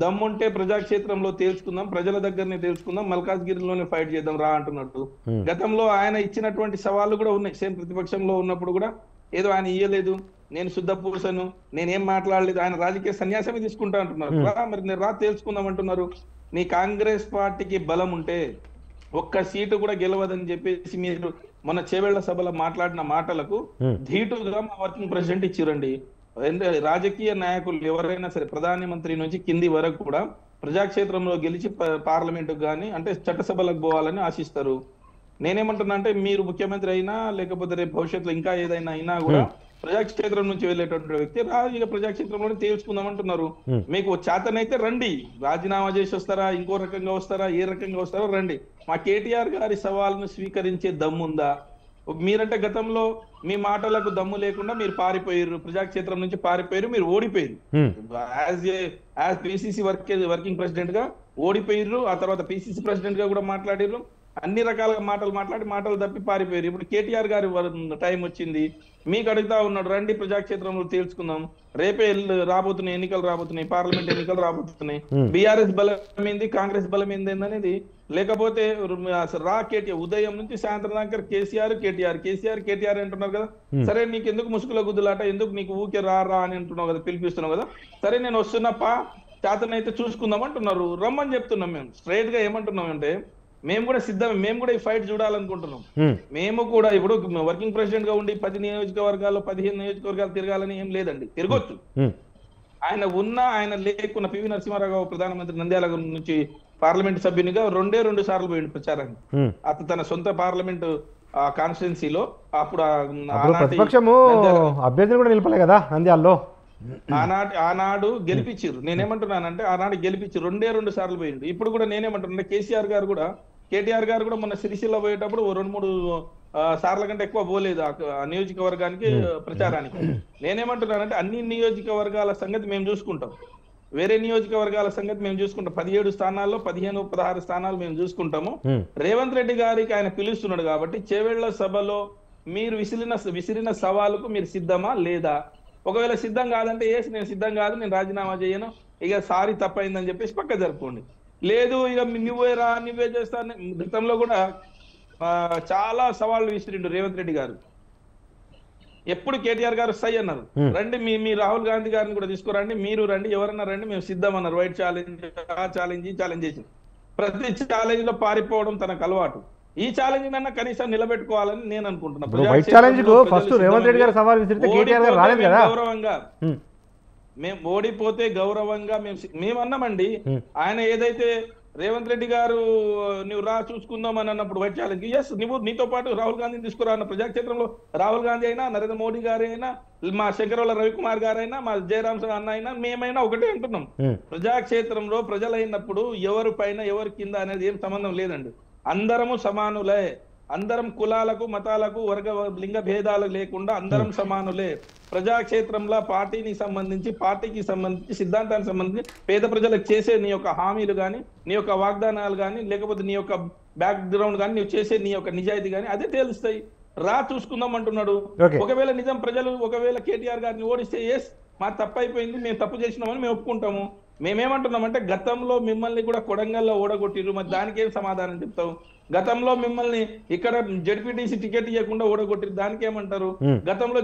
దమ్ముంటే ప్రజాక్షేత్రంలో తేల్చుకుందాం, ప్రజల దగ్గరనే తేల్చుకుందాం, మల్కాజ్గిరిలోనే ఫైట్ చేద్దాం రా అంటున్నట్టు. గతంలో ఆయన ఇచ్చినటువంటి సవాళ్లు కూడా ఉన్నాయి. సేమ్ ప్రతిపక్షంలో ఉన్నప్పుడు కూడా ఏదో ఆయన ఇయ్యలేదు, నేను శుద్ధ పూసను, నేనేం మాట్లాడలేదు, ఆయన రాజకీయ సన్యాసమే తీసుకుంటా అంటున్నారు. మరి నేను రా తేల్చుకుందాం అంటున్నారు. నీ కాంగ్రెస్ పార్టీకి బలం ఉంటే ఒక్క సీటు కూడా గెలవదని చెప్పేసి మీరు మొన్న చేవేళ్ల సభలో మాట్లాడిన మాటలకు ధీటుగా మా వర్కింగ్ ప్రెసిడెంట్ ఇచ్చిరండి. రాజకీయ నాయకులు ఎవరైనా సరే, ప్రధానమంత్రి నుంచి కింది వరకు కూడా ప్రజాక్షేత్రంలో గెలిచి పార్లమెంట్ కానీ అంటే చట్టసభలకు పోవాలని ఆశిస్తారు. నేనేమంటున్నా అంటే, మీరు ముఖ్యమంత్రి అయినా లేకపోతే రేపు భవిష్యత్తులో ఇంకా ఏదైనా అయినా కూడా ప్రజాక్షేత్రం నుంచి వెళ్ళేటటువంటి వ్యక్తి రాజకీయ ప్రజాక్షేత్రంలోనే తేల్చుకుందామంటున్నారు. మీకు చేతనైతే రండి, రాజీనామా చేసి వస్తారా, ఇంకో రకంగా వస్తారా, ఏ రకంగా వస్తారో రండి. మా కేటీఆర్ గారి సవాల్ను స్వీకరించే దమ్ముందా? మీరంటే గతంలో మీ మాటలకు దమ్ము లేకుండా మీరు పారిపోయారు, ప్రజాక్షేత్రం నుంచి పారిపోయారు, మీరు ఓడిపోయారు. యాజ్ పిసిసి వర్కింగ్ ప్రెసిడెంట్ గా ఓడిపోయారు. ఆ తర్వాత పిసిసి ప్రెసిడెంట్ గా కూడా మాట్లాడారు. అన్ని రకాలుగా మాటలు తప్పి పారిపోయారు. ఇప్పుడు కేటీఆర్ గారి టైం వచ్చింది, మీకు అడుగుతా ఉన్నాడు, రండి ప్రజాక్షేత్రంలో తేల్చుకుందాం. రేపే రాబోతున్నాయి ఎన్నికలు, రాబోతున్నాయి పార్లమెంట్ ఎన్నికలు రాబోతున్నాయి. బీఆర్ఎస్ బలం ఏంది, కాంగ్రెస్ బలం ఏంది అనేది లేకపోతే రా కేటీఆర్ ఉదయం నుంచి సాయంత్రం దాకా కేసీఆర్ అంటున్నారు కదా. సరే, నీకు ఎందుకు ముసుగుల గుద్దులాట, ఎందుకు నీకు ఊకే రా అని అంటున్నావు కదా, పిలిపిస్తున్నావు కదా. సరే, నేను వస్తున్నప్పా, చేతనైతే చూసుకుందాం అంటున్నారు. రమ్మని చెప్తున్నాం. మేము స్ట్రైట్ గా ఏమంటున్నాం అంటే, మేము కూడా సిద్ధమే, మేము కూడా ఈ ఫైట్ చూడాలనుకుంటున్నాం. మేము కూడా ఇప్పుడు వర్కింగ్ ప్రెసిడెంట్ గా ఉండి 10 నియోజకవర్గాల్లో 15 నియోజకవర్గాలు తిరగాలని ఏం లేదండి, తిరగొచ్చు. ఆయన లేకున్న పివి నరసింహారావు ప్రధానమంత్రి నంద్యాల నుంచి పార్లమెంట్ సభ్యునిగా 2 సార్లు పోయింది ప్రచారానికి. అతను తన సొంత పార్లమెంట్ కాన్స్టిట్యున్సీలో. అప్పుడు ప్రతిపక్షము అభ్యర్థిని కూడా నిలపలే కదా నంద్యాలలో. ఆనాడు గెలిపించారు. నేనేమంటున్నానంటే, ఆనాడు గెలిపించి 2 సార్లు పోయింది. ఇప్పుడు కూడా నేనేమంటున్నా, కేటీఆర్ గారు కూడా మొన్న సిరిసిల్ల పోయేటప్పుడు 2-3 సార్ల కంటే ఎక్కువ పోలేదు ఆ నియోజకవర్గానికి ప్రచారానికి. నేనేమంటున్నానంటే, అన్ని నియోజకవర్గాల సంగతి మేము చూసుకుంటాం, వేరే నియోజకవర్గాల సంగతి మేము చూసుకుంటాం. 17 స్థానాల్లో 15-16 స్థానాలు మేము చూసుకుంటాము. రేవంత్ రెడ్డి గారికి ఆయన పిలుస్తున్నాడు కాబట్టి, చేవేళ్ల సభలో మీరు విసిరిన సవాలుకు మీరు సిద్ధమా లేదా? ఒకవేళ సిద్ధం కాదంటే, నేను సిద్ధం కాదు, నేను రాజీనామా చేయను, ఇక సారీ తప్పైందని చెప్పేసి పక్క జరుపుకోండి. లేదు, ఇక నువ్వే చేస్తా. గతంలో కూడా చాలా సవాళ్ళు విసిరిండు రేవంత్ రెడ్డి గారు. ఎప్పుడు కేటీఆర్ గారు సై అన్నారు, రండి మీ రాహుల్ గాంధీ గారిని కూడా తీసుకురండి, మీరు రండి, ఎవరన్నా రండి, మేము సిద్ధం అన్నారు. వైట్ ఛాలెంజ్ చేసి ప్రతి ఛాలెంజ్ లో పారిపోవడం తనకు అలవాటు. ఈ ఛాలెంజ్ అన్న కనీసం నిలబెట్టుకోవాలని నేను అనుకుంటున్నాను. వైట్ ఛాలెంజ్ కు ఫస్ట్ రేవంత్ రెడ్డి గారు సవాల్ విసిరితే కేటీఆర్ గారు రాలేదు కదా. గౌరవంగా మేము ఓడిపోతే గౌరవంగా మేము అన్నామండి. ఆయన ఏదైతే రేవంత్ రెడ్డి గారు నువ్వు రా చూసుకుందాం అని అన్నప్పుడు వైట్ ఛాలెంజ్, ఎస్, నువ్వు నీతో పాటు రాహుల్ గాంధీని తీసుకురా అన్న. ప్రజాక్షేత్రంలో రాహుల్ గాంధీ అయినా, నరేంద్ర మోడీ గారు అయినా, మా శంకరవల్ల రవికుమార్ గారైనా, మా జయరామ్ అన్న అయినా, మేమైనా ఒకటే అంటున్నాం. ప్రజాక్షేత్రంలో ప్రజలైనప్పుడు ఎవరి పైన ఎవరి కింద అనేది ఏం సంబంధం లేదండి. అందరము సమానులే, అందరం కులాలకు మతాలకు వర్గ లింగ భేదాలు లేకుండా అందరం సమానులే. ప్రజాక్షేత్రంలో పార్టీకి సంబంధించి సిద్ధాంతానికి సంబంధించి పేద ప్రజలకు చేసే నీ యొక్క హామీలు కానీ, నీ యొక్క వాగ్దానాలు కానీ, లేకపోతే నీ యొక్క బ్యాక్ గ్రౌండ్ కానీ, నువ్వు చేసే నీ యొక్క నిజాయితీ కానీ అదే తెలుస్తాయి. రా చూసుకుందాం అంటున్నాడు. ఒకవేళ నిజం ప్రజలు ఒకవేళ కేటీఆర్ గారిని ఓడిస్తే ఎస్ మా తప్పు అయిపోయింది, మేము తప్పు చేసినామని మేము ఒప్పుకుంటాము. మేమేమంటున్నామంటే గతంలో మిమ్మల్ని కూడా కొడంగల్లో ఓడగొట్టిరు, మరి దానికి ఏం సమాధానం చెప్తావు? గతంలో మిమ్మల్ని ఇక్కడ జడ్పీటీసీ టికెట్ ఇవ్వకుండా ఓడగొట్టిరు, దానికి ఏమంటారు? గతంలో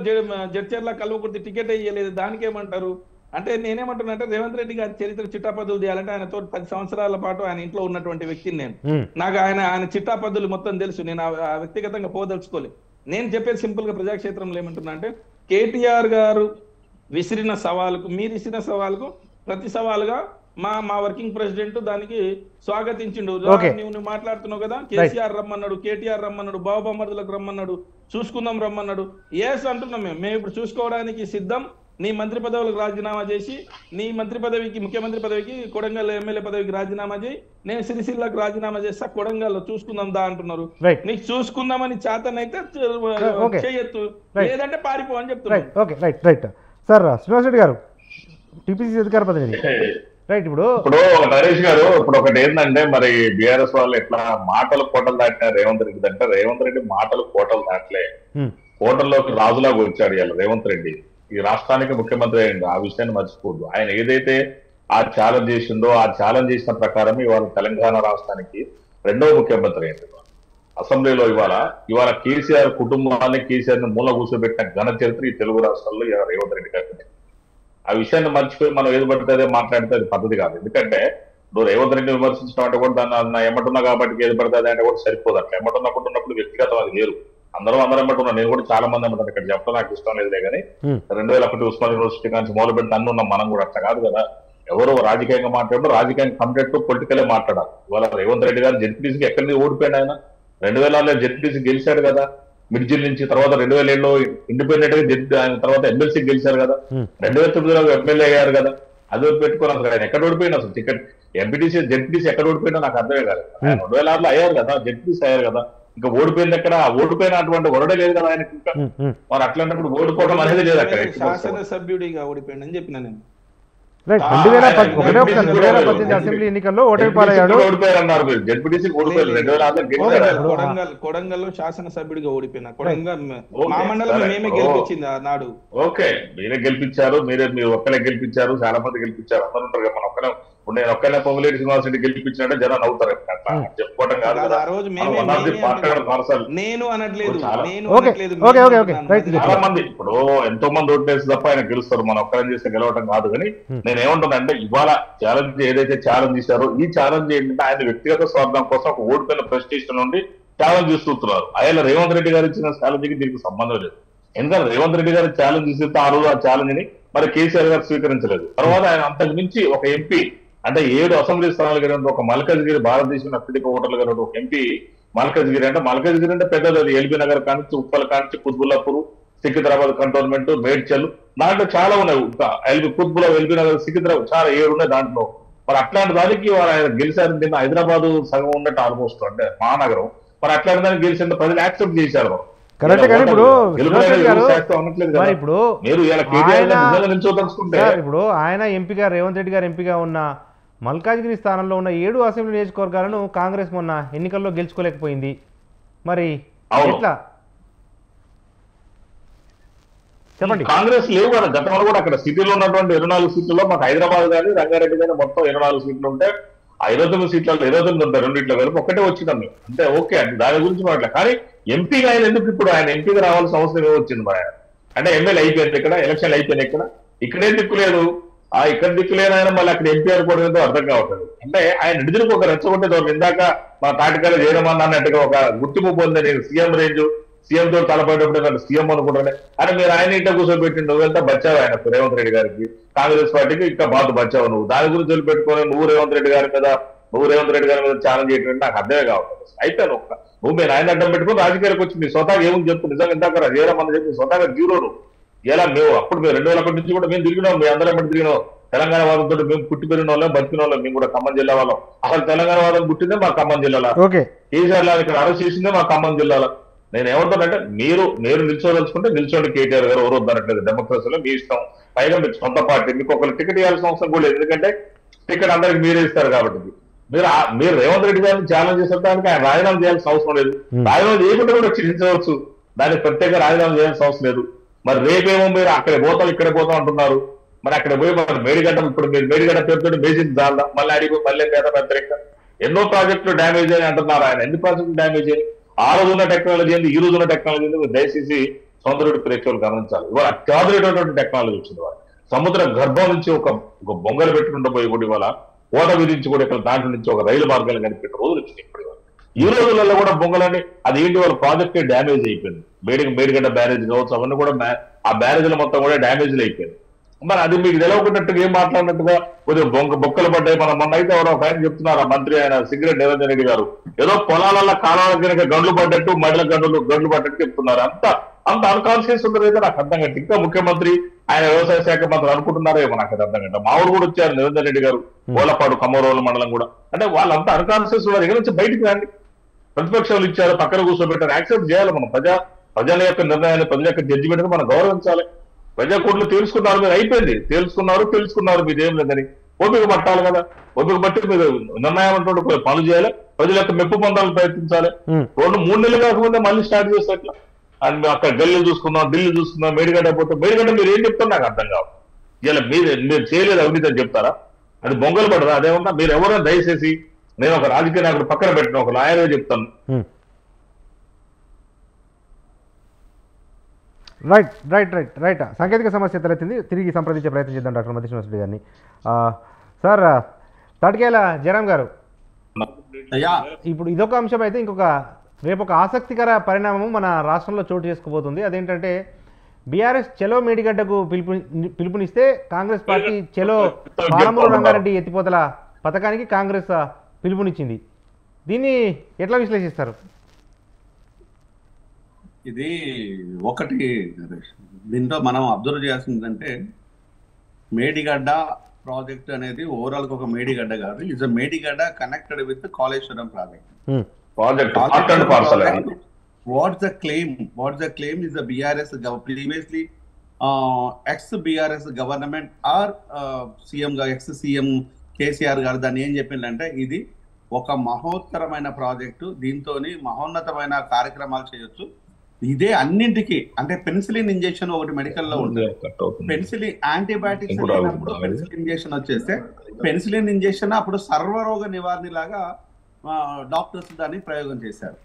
జడ్చర్ల కల్వకుర్తి టికెట్ ఇవ్వలేదు, దానికి ఏమంటారు? అంటే నేనేమంటున్నా అంటే రేవంత్ రెడ్డి గారి చరిత్ర చిట్టాపద్దులు చేయాలంటే ఆయనతో 10 సంవత్సరాల పాటు ఆయన ఇంట్లో ఉన్నటువంటి వ్యక్తిని నేను. నాకు ఆయన చిట్టాపద్దులు మొత్తం తెలుసు. నేను ఆ వ్యక్తిగతంగా పోదలుచుకోలేదు. నేను చెప్పేది సింపుల్ గా ప్రజాక్షేత్రంలో ఏమంటున్నా అంటే కేటీఆర్ గారు విసిరిన సవాలుకు, మీరు విసిరిన సవాలుకు ప్రతి సవాలుగా మా వర్కింగ్ ప్రెసిడెంట్ దానికి స్వాగతించిండు. నువ్వు మాట్లాడుతున్నావు కదా, కేసీఆర్ రమ్మన్నాడు, కేటీఆర్ రమ్మన్నాడు, బాబుమరుదులకు రమ్మన్నాడు, చూసుకుందాం రమ్మన్నాడు. ఏస్ అంటున్నాం మేము ఇప్పుడు చూసుకోవడానికి సిద్ధం. నీ మంత్రి పదవులకు రాజీనామా చేసి, నీ మంత్రి పదవికి, ముఖ్యమంత్రి పదవికి, కొడంగల్ ఎమ్మెల్యే పదవికి రాజీనామా చేయి, నేను సిరిసిల్లకు రాజీనామా చేస్తా, కొడంగల్లో చూసుకుందాం దా అంటున్నారు. నీకు చూసుకుందామని చేతనైతే చేయొచ్చు, లేదంటే పారిపో అని చెప్తున్నారు. Okay, right right sir. Srinivas Reddy గారు, టీపీసీసీ అధికార ప్రతినిధి. రైట్, ఇప్పుడు నరేష్ గారు, ఇప్పుడు ఒకటి ఏంటంటే మరి బీఆర్ఎస్ వాళ్ళు ఎట్లా మాటలు కోటలు దాటినారు రేవంత్ రెడ్డి అంటే, రేవంత్ రెడ్డి మాటలు కోటలు దాటలే, కోటల్లోకి రాజులాగా వచ్చాడు ఇవాళ రేవంత్ రెడ్డి. ఈ రాష్ట్రానికి ముఖ్యమంత్రి అయ్యిండు, ఆ విషయాన్ని మర్చిపోద్దు. ఆయన ఏదైతే ఆ ఛాలెంజ్ చేసిందో ఆ ఛాలెంజ్ చేసిన ప్రకారం ఇవాళ తెలంగాణ రాష్ట్రానికి రెండవ ముఖ్యమంత్రి అయింది. అసెంబ్లీలో ఇవాళ కేసీఆర్ కుటుంబాన్ని, కేసీఆర్ ని మూల కూర్చోబెట్టిన ఘన చరిత్ర ఈ తెలుగు రాష్ట్రాల్లో ఇవాళ రేవంత్ రెడ్డి గారికి. ఆ విషయాన్ని మర్చిపోయి మనం ఏది పడితే మాట్లాడితే అది పద్ధతి కాదు. ఎందుకంటే నువ్వు రేవంత్ రెడ్డి విమర్శించడం అంటే కూడా దాన్ని ఏమంటున్నా కాబట్టి ఏది పడుతుంది అంటే కూడా సరిపోదు. అట్లా ఏమంటున్నప్పుడు వ్యక్తిగతం అది వేరు. అందరం ఏమంటున్నా, నేను కూడా చాలా మంది ఏమంటారు, ఇక్కడ చెప్పడం నాకు ఇష్టం లేదులే కానీ 2001 ఉస్మాన్ యూనివర్సిటీ నుంచి మొదలు పెట్టి అన్ని ఉన్నాం మనం కూడా. అట్లా కాదు కదా, ఎవరో రాజకీయంగా మాట్లాడడం, రాజకీయంగా కంప్లీట్ పొలిటికలే మాట్లాడాలి. ఇవాళ రేవంత్ రెడ్డి గారు జెడ్పీటీసీకి ఎక్కడి నుంచి ఓడిపోయాడు. ఆయన 2006లో జెడ్పీటీసీ గెలిచాడు కదా మిర్జిల్ నుంచి, తర్వాత 2007లో ఇండిపెండెంట్ గా ఆయన తర్వాత ఎమ్మెల్సీ గెలిచారు కదా, 2009లో ఎమ్మెల్యే అయ్యారు కదా. అది పెట్టుకుని అసలు ఆయన ఎక్కడ ఓడిపోయినా, అసలు టికెట్ జెడ్పీటీసీ ఎక్కడ ఓడిపోయినా నాకు అర్థమే కాదు. 2006లో అయ్యారు కదా, జెడ్పీటీసీ అయ్యారు కదా, ఇంకా ఓడిపోయింది ఎక్కడ? ఓడిపోయినటువంటి వరడే లేదు కదా ఆయనకి. ఇంకా మరి అట్లాంటప్పుడు ఓడిపోవడం అనేది లేదు అక్కడ. శాసనసభ్యుడిగా ఓడిపోయింది అని చెప్పిన నేను. 2018 అసెంబ్లీ ఎన్నికల్లో ఓటమి పాలయ్యాడు. ఓడిపోయారన్నారు మీరు, జెడ్పీటీసీ ఓడిపోయారు 2006లో. కొడంగల్లో శాసనసభ్యుడిగా ఓడిపోయినా, కొడంగల్ మా మండలం మేమే గెలిపించింది నాడు. ఓకే, మీరే గెలిపించారు, మీరు ఒక్కలే గెలిపించారు, చాలా మంది గెలిపించారు, అందరూ ఉంటారు కదా. మన ఒక్కనే, నేను ఒక్కనే పొంగులేటి శ్రీనివాస్ రెడ్డి గెలిపించినట్టే జనం నవ్వుతారు. అట్లా చెప్పుకోవడం కాదు కదా. నేను అనట్లేదు, చాలా మంది ఇప్పుడు ఎంతో మంది ఓట్లేసి తప్ప ఆయన గెలుస్తారు, మనం ఒక్కరం చేస్తే గెలవడం కాదు. కానీ నేను ఏమంటున్నానంటే ఇవాళ ఛాలెంజ్ ఏదైతే ఛాలెంజ్ చేశారో ఈ ఛాలెంజ్ ఏంటంటే ఆయన వ్యక్తిగత స్వార్థం కోసం ఒక ఓడిపోయిన ప్రెస్టీజ్ నుండి ఛాలెంజ్ చేస్తున్నారు. ఆయన రేవంత్ రెడ్డి గారు ఇచ్చిన ఛాలెంజ్కి దీనికి సంబంధం లేదు. ఎందుకంటే రేవంత్ రెడ్డి గారు ఛాలెంజ్ చేస్తే ఆ రోజు ఆ ఛాలెంజ్ ని మరి కేసీఆర్ గారు స్వీకరించలేదు. తర్వాత ఆయన అంతకు మించి ఒక ఎంపీ అంటే 7 అసెంబ్లీ స్థానాలు కలిగిన ఒక మల్కజ్గిరి, భారతదేశంలో అత్యధిక ఓటర్లు కలిగిన ఒక ఎంపీ మల్కజ్గిరి అంటే పెద్దది. అది ఎల్బీ నగర్ కానించి, ఉప్పల్ కానించి, కుత్బుల్లాపూర్, సికింద్రాబాద్ కంటోన్మెంట్, మేడ్చల్, దాంట్లో చాలా ఉన్నాయి. కుత్బుల్లా, ఎల్బీ నగర్, సికింద్రాబాద్ చాలా 7 ఉన్నాయి దాంట్లో. మరి అట్లాంటి దానికి ఆయన గెలిచారు. నిన్న హైదరాబాద్ సగం ఉన్నట్టు ఆల్మోస్ట్ అంటే మహానగరం. మరి అట్లాంటి దానికి గెలిచిన ప్రజలు యాక్సెప్ట్ చేశారు. కరెక్ట్. కానీ ఇప్పుడు ఆయన ఎంపీగా, రేవంత్ రెడ్డి గారు ఎంపీగా ఉన్న మల్కాజ్గిరి స్థానంలో ఉన్న 7 అసెంబ్లీ నియోజకవర్గాలను కాంగ్రెస్ మొన్న ఎన్నికల్లో గెలుచుకోలేకపోయింది. మరి ఎట్లా చెప్పండి. కాంగ్రెస్ లేవు కదా గతంలో కూడా. అక్కడ సిటీలో ఉన్నటువంటి 24 సీట్లలో మాకు హైదరాబాద్ కానీ రంగారెడ్డి కానీ మొత్తం 24 సీట్లు ఉంటే ఆ 29 సీట్లలో 29 ఉంటాయి, రెండిట్లో కలిపి ఒక్కటే వచ్చిందాం మేము. అంటే ఓకే అంటే దాని గురించి మాట్లా. కానీ ఎంపీగా ఆయన ఎందుకు ఇప్పుడు ఆయన ఎంపీగా రావాల్సిన అవసరం ఏమొచ్చింది మరి? అంటే ఎమ్మెల్యే అయిపోయింది ఇక్కడ, ఎలక్షన్లు అయిపోయినాయి ఇక్కడ, ఇక్కడేం దిక్కులేదు. ఇక్కడ దిక్కులేని ఆయన మళ్ళీ అక్కడ ఎంపీ అనుకోవడం ఏదో అర్థం కావట్లేదు. అంటే ఆయన నిధులకు ఒక రెచ్చగొట్టే ఇందాక మా తాటికాయలు చేయడమన్నా అన్నట్టుగా ఒక గుర్తింపు పొందే సీఎం రేంజ్, సీఎం తో తలపడేటప్పుడు సీఎం అనుకుంటానే. అని మీరు ఆయన ఇంట కూర్చోబెట్టి నువ్వెంత బచ్చావు ఆయన రేవంత్ రెడ్డి గారికి, కాంగ్రెస్ పార్టీకి ఇంకా బాధ బచ్చావు నువ్వు. దాని గురించి వదిలిపెట్టుకొని నువ్వు రేవంత్ రెడ్డి గారి మీద ఛాలెంజ్ చేయడం నాకు అర్థమే కావట్లేదు. అయిపోయాను నువ్వు మీరు ఆయన అడ్డం పెట్టుకుని రాజకీయాలకు వచ్చి మీ స్వతహాగా ఏముంది చెప్పు. నిజంగా ఇందాక చేయడం చెప్పి స్వతహాగా జీరో నువ్వు. ఇలా మేము అప్పుడు మీరు 2001 నుంచి కూడా మేము తిరిగినాం, మీ అందరం ఎప్పుడు తిరిగినాం. తెలంగాణ వాదంతో మేము పుట్టి పెరిగిన వాళ్ళం, బతికిన వాళ్ళం. మేము కూడా ఖమ్మం జిల్లా వాళ్ళం. అసలు తెలంగాణ వాదం పుట్టిందే మా ఖమ్మం జిల్లాలో. కేసీఆర్ లాగా ఇక్కడ అరెస్ట్ చేసిందే మా ఖమ్మం జిల్లాలో. నేను ఏమంటానంటే మీరు నిల్చోదలుచుకుంటే నిల్చోండి. కేటీఆర్ గారు ఎవరు వద్దనట్లేదు, డెమోక్రసీలో మీ ఇష్టం. పైగా మీకు సొంత పార్టీ, మీకు ఒకరు టికెట్ ఇవ్వాల్సిన అవసరం కూడా లేదు. ఎందుకంటే టికెట్ అందరికి మీరే ఇస్తారు కాబట్టి. మీరు రేవంత్ రెడ్డి గారిని ఛాలెంజ్ చేసేదానికి ఆయన రాజీనామా చేయాల్సిన అవసరం లేదు. రాజీనామా చేయకుండా కూడా క్షమించవచ్చు, దానికి ప్రత్యేక రాజీనామా చేయాల్సిన అవసరం లేదు. మరి రేపేమో మీరు అక్కడే పోతాం ఇక్కడే పోతాం అంటున్నారు. మరి అక్కడ పోయి మరి మేడిగడ్డ ఇప్పుడు మీరు మేడిగడ్డ పేరుతో బేసిక్ జాలదా మళ్ళీ అడిగి మళ్ళీ పేద వ్యతిరేక ఎన్నో ప్రాజెక్టులు డ్యామేజ్ అని అంటున్నారు ఆయన. ఎన్ని ప్రాజెక్టులు డ్యామేజ్ అయ్యి ఆ రోజు ఉన్న టెక్నాలజీ ఏంది ఈ రోజు ఉన్న టెక్నాలజీ ఏంది దయచేసి సౌందర్యుడి ప్రేక్షకులు గమనించాలి. ఇవాళ అత్యాధునైనటువంటి టెక్నాలజీ వచ్చింది. వాళ్ళు సముద్ర గర్భం నుంచి ఒక బొంగలు పెట్టుకుంటూ పోయి కూడా ఇవాళ కోట విధించి కూడా ఇక్కడ దాంట్లో నుంచి ఒక రైలు మార్గాలు కనిపెట్టిన రోజులు వచ్చినాయి. ఇప్పుడు ఈ రోజులలో కూడా బొంగలని అది ఏంటి వాళ్ళ ప్రాజెక్టే డ్యామేజ్ అయిపోయింది. మేడిగడ్డ బ్యారేజ్ కావచ్చు అవన్నీ కూడా ఆ బ్యారేజ్లు మొత్తం కూడా డ్యామేజ్లు అయిపోయింది. మరి అది మీకు తెలవకున్నట్టుగా ఏం మాట్లాడినట్టుగా కొద్దిగా బొక్కలు పడ్డాయి. మొన్న అయితే ఎవరో ఒక ఆయన చెప్తున్నారు ఆ మంత్రి ఆయన సింగరెడ్డి నిరంజన్ రెడ్డి గారు ఏదో పొలాలలో కాలాల కనుక గండ్లు పడ్డట్టు మహిళ గండ్లు పడ్డట్టు చెప్తున్నారు. అంత అన్కాన్షియస్ ఉన్నది అయితే నాకు అర్థం కంటే ఇంకా ముఖ్యమంత్రి ఆయన వ్యవసాయ శాఖ మంత్రులు అనుకుంటున్నారేమో నాకు అర్థం కంటే. మా ఊరు కూడా వచ్చారు నిరంజన్ రెడ్డి గారు ఓలపాడు కమ్మరోలు మండలం కూడా. అంటే వాళ్ళంతా అన్కాన్షియస్ ఉన్నారు. ఇక్కడ నుంచి బయటికి రండి. ప్రతిపక్షాలు ఇచ్చారు పక్కన కూర్చోబెట్టారు యాక్సెప్ట్ చేయాలి. మనం ప్రజల యొక్క నిర్ణయాన్ని ప్రజల యొక్క జడ్జిమెంట్ మనం గౌరవించాలి. ప్రజాకోట్లు తెలుసుకున్నారు మీరు అయిపోయింది. తెలుసుకున్నారు మీరు ఏం లేదని ఓపిక పట్టాలి కదా. ఓపిక బట్టి మీరు నిర్ణయం అంటూ పనులు చేయాలి. ప్రజల యొక్క మెప్పు పొందాలని ప్రయత్నించాలి. 2-3 నెలలు కాకముందే మళ్ళీ స్టార్ట్ చేస్తే ఎట్లా? అండ్ అక్కడ ఢిల్లీ చూసుకుందాం మేడిగడ్డ పోతే మేడిగడ్డ మీరు ఏం చెప్తారు నాకు అర్థం కాదు. ఇలా మీరు చేయలేదు అవినీతి అని చెప్తారా? అది బొంగలు పడదా? అదేమన్నా మీరు ఎవరైనా దయచేసి నేను ఒక రాజకీయ నాయకుడు పక్కన పెట్టిన ఒక లాయర్గా చెప్తాను. రైట్ సాంకేతిక సమస్య తలెత్తింది. తిరిగి సంప్రదించే ప్రయత్నం చేద్దాం డాక్టర్ మధు శ్రీనివాసరెడ్డి గారిని. సార్ తాటికేల జయరాం గారు, ఇప్పుడు ఇదొక అంశం అయితే రేపు ఒక ఆసక్తికర పరిణామం మన రాష్ట్రంలో చోటు చేసుకోబోతుంది. అదేంటంటే బీఆర్ఎస్ చెలో మేడిగడ్డకు పిలుపునిస్తే కాంగ్రెస్ పార్టీ చెలో పాలమూరు రంగారెడ్డి ఎత్తిపోతల పథకానికి కాంగ్రెస్ పిలుపునిచ్చింది. దీన్ని ఎట్లా విశ్లేషిస్తారు? ఇది ఒకటి దీంట్లో మనం అబ్జర్వ్ చేయాల్సిందంటే మేడిగడ్డ ప్రాజెక్ట్ అనేది ఓవరాల్ ఒక మేడిగడ్డ కాదు. It's Medigadda connected with Kaleshwaram project. What's the claim is the BRS previously ex-BRS government or ex-CM KCR గారు దాన్ని ఏం చెప్పిందంటే ఇది ఒక మహోత్తరమైన ప్రాజెక్టు, దీంతో మహోన్నతమైన కార్యక్రమాలు చేయొచ్చు. ఇదే అన్నింటికి అంటే పెన్సిలిన్ ఇంజెక్షన్ ఒకటి మెడికల్లో ఉంటుంది. పెన్సిలిన్ యాంటీబయాటిక్స్ అయినప్పుడు పెన్సిలిన్ ఇంజెక్షన్ వచ్చేస్తే పెన్సిలిన్ ఇంజెక్షన్ అప్పుడు సర్వరోగ నివారణ లాగా డాక్టర్స్ దాన్ని ప్రయోగం చేశారు.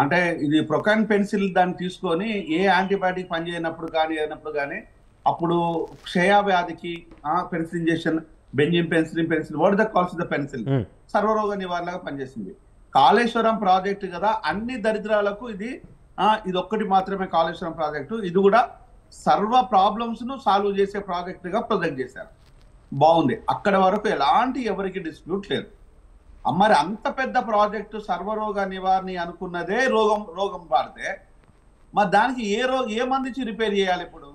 అంటే ఇది ప్రొకాన్ పెన్సిల్ దాన్ని తీసుకొని ఏ యాంటీబయాటిక్ పనిచేయనప్పుడు కానీ అయినప్పుడు కానీ అప్పుడు క్షయ వ్యాధికి penicillin injection penicillin what the calls the penicillin సర్వరోగ నివారణగా పనిచేసింది. కాళేశ్వరం ప్రాజెక్టు కదా అన్ని దరిద్రాలకు ఇది ఒక్కటి మాత్రమే కాళేశ్వరం ప్రాజెక్టు. ఇది కూడా సర్వ ప్రాబ్లమ్స్ ను సాల్వ్ చేసే ప్రాజెక్ట్ గా ప్రొజెక్ట్ చేశారు. బాగుంది. అక్కడ వరకు ఎలాంటి ఎవరికి డిస్ప్యూట్ లేదు. మరి అంత పెద్ద ప్రాజెక్టు సర్వరోగ నివారణ అనుకున్నదే రోగం పాడితే మరి దానికి ఏ మందించి రిపేర్ చేయాలి? ఇప్పుడు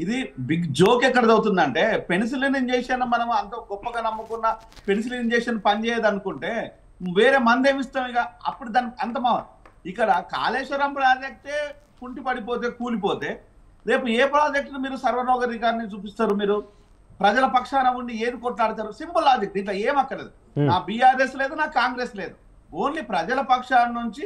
ఇది బిగ్ జోక్ ఎక్కడ అవుతుందంటే పెన్సిలిన్ ఇంజెక్షన్ మనం అంత గొప్పగా నమ్ముకున్న పెన్సిలిన్ ఇంజెక్షన్ పనిచేయదు అనుకుంటే వేరే మంది ఏమిస్తాం? ఇక అప్పుడు దానికి అంతమా ఇక్కడ కాళేశ్వరం ప్రాజెక్టే కుంటి పడిపోతే కూలిపోతే రేపు ఏ ప్రాజెక్టును మీరు సర్వరోగ రికార్డుని చూపిస్తారు? మీరు ప్రజల పక్షాన ఉండి ఏది కొట్లాడతారు? Simple logic. దీంట్లో ఏం అక్కర్లేదు. నా బీఆర్ఎస్ లేదు, నా కాంగ్రెస్ లేదు. ఓన్లీ ప్రజల పక్షాన నుంచి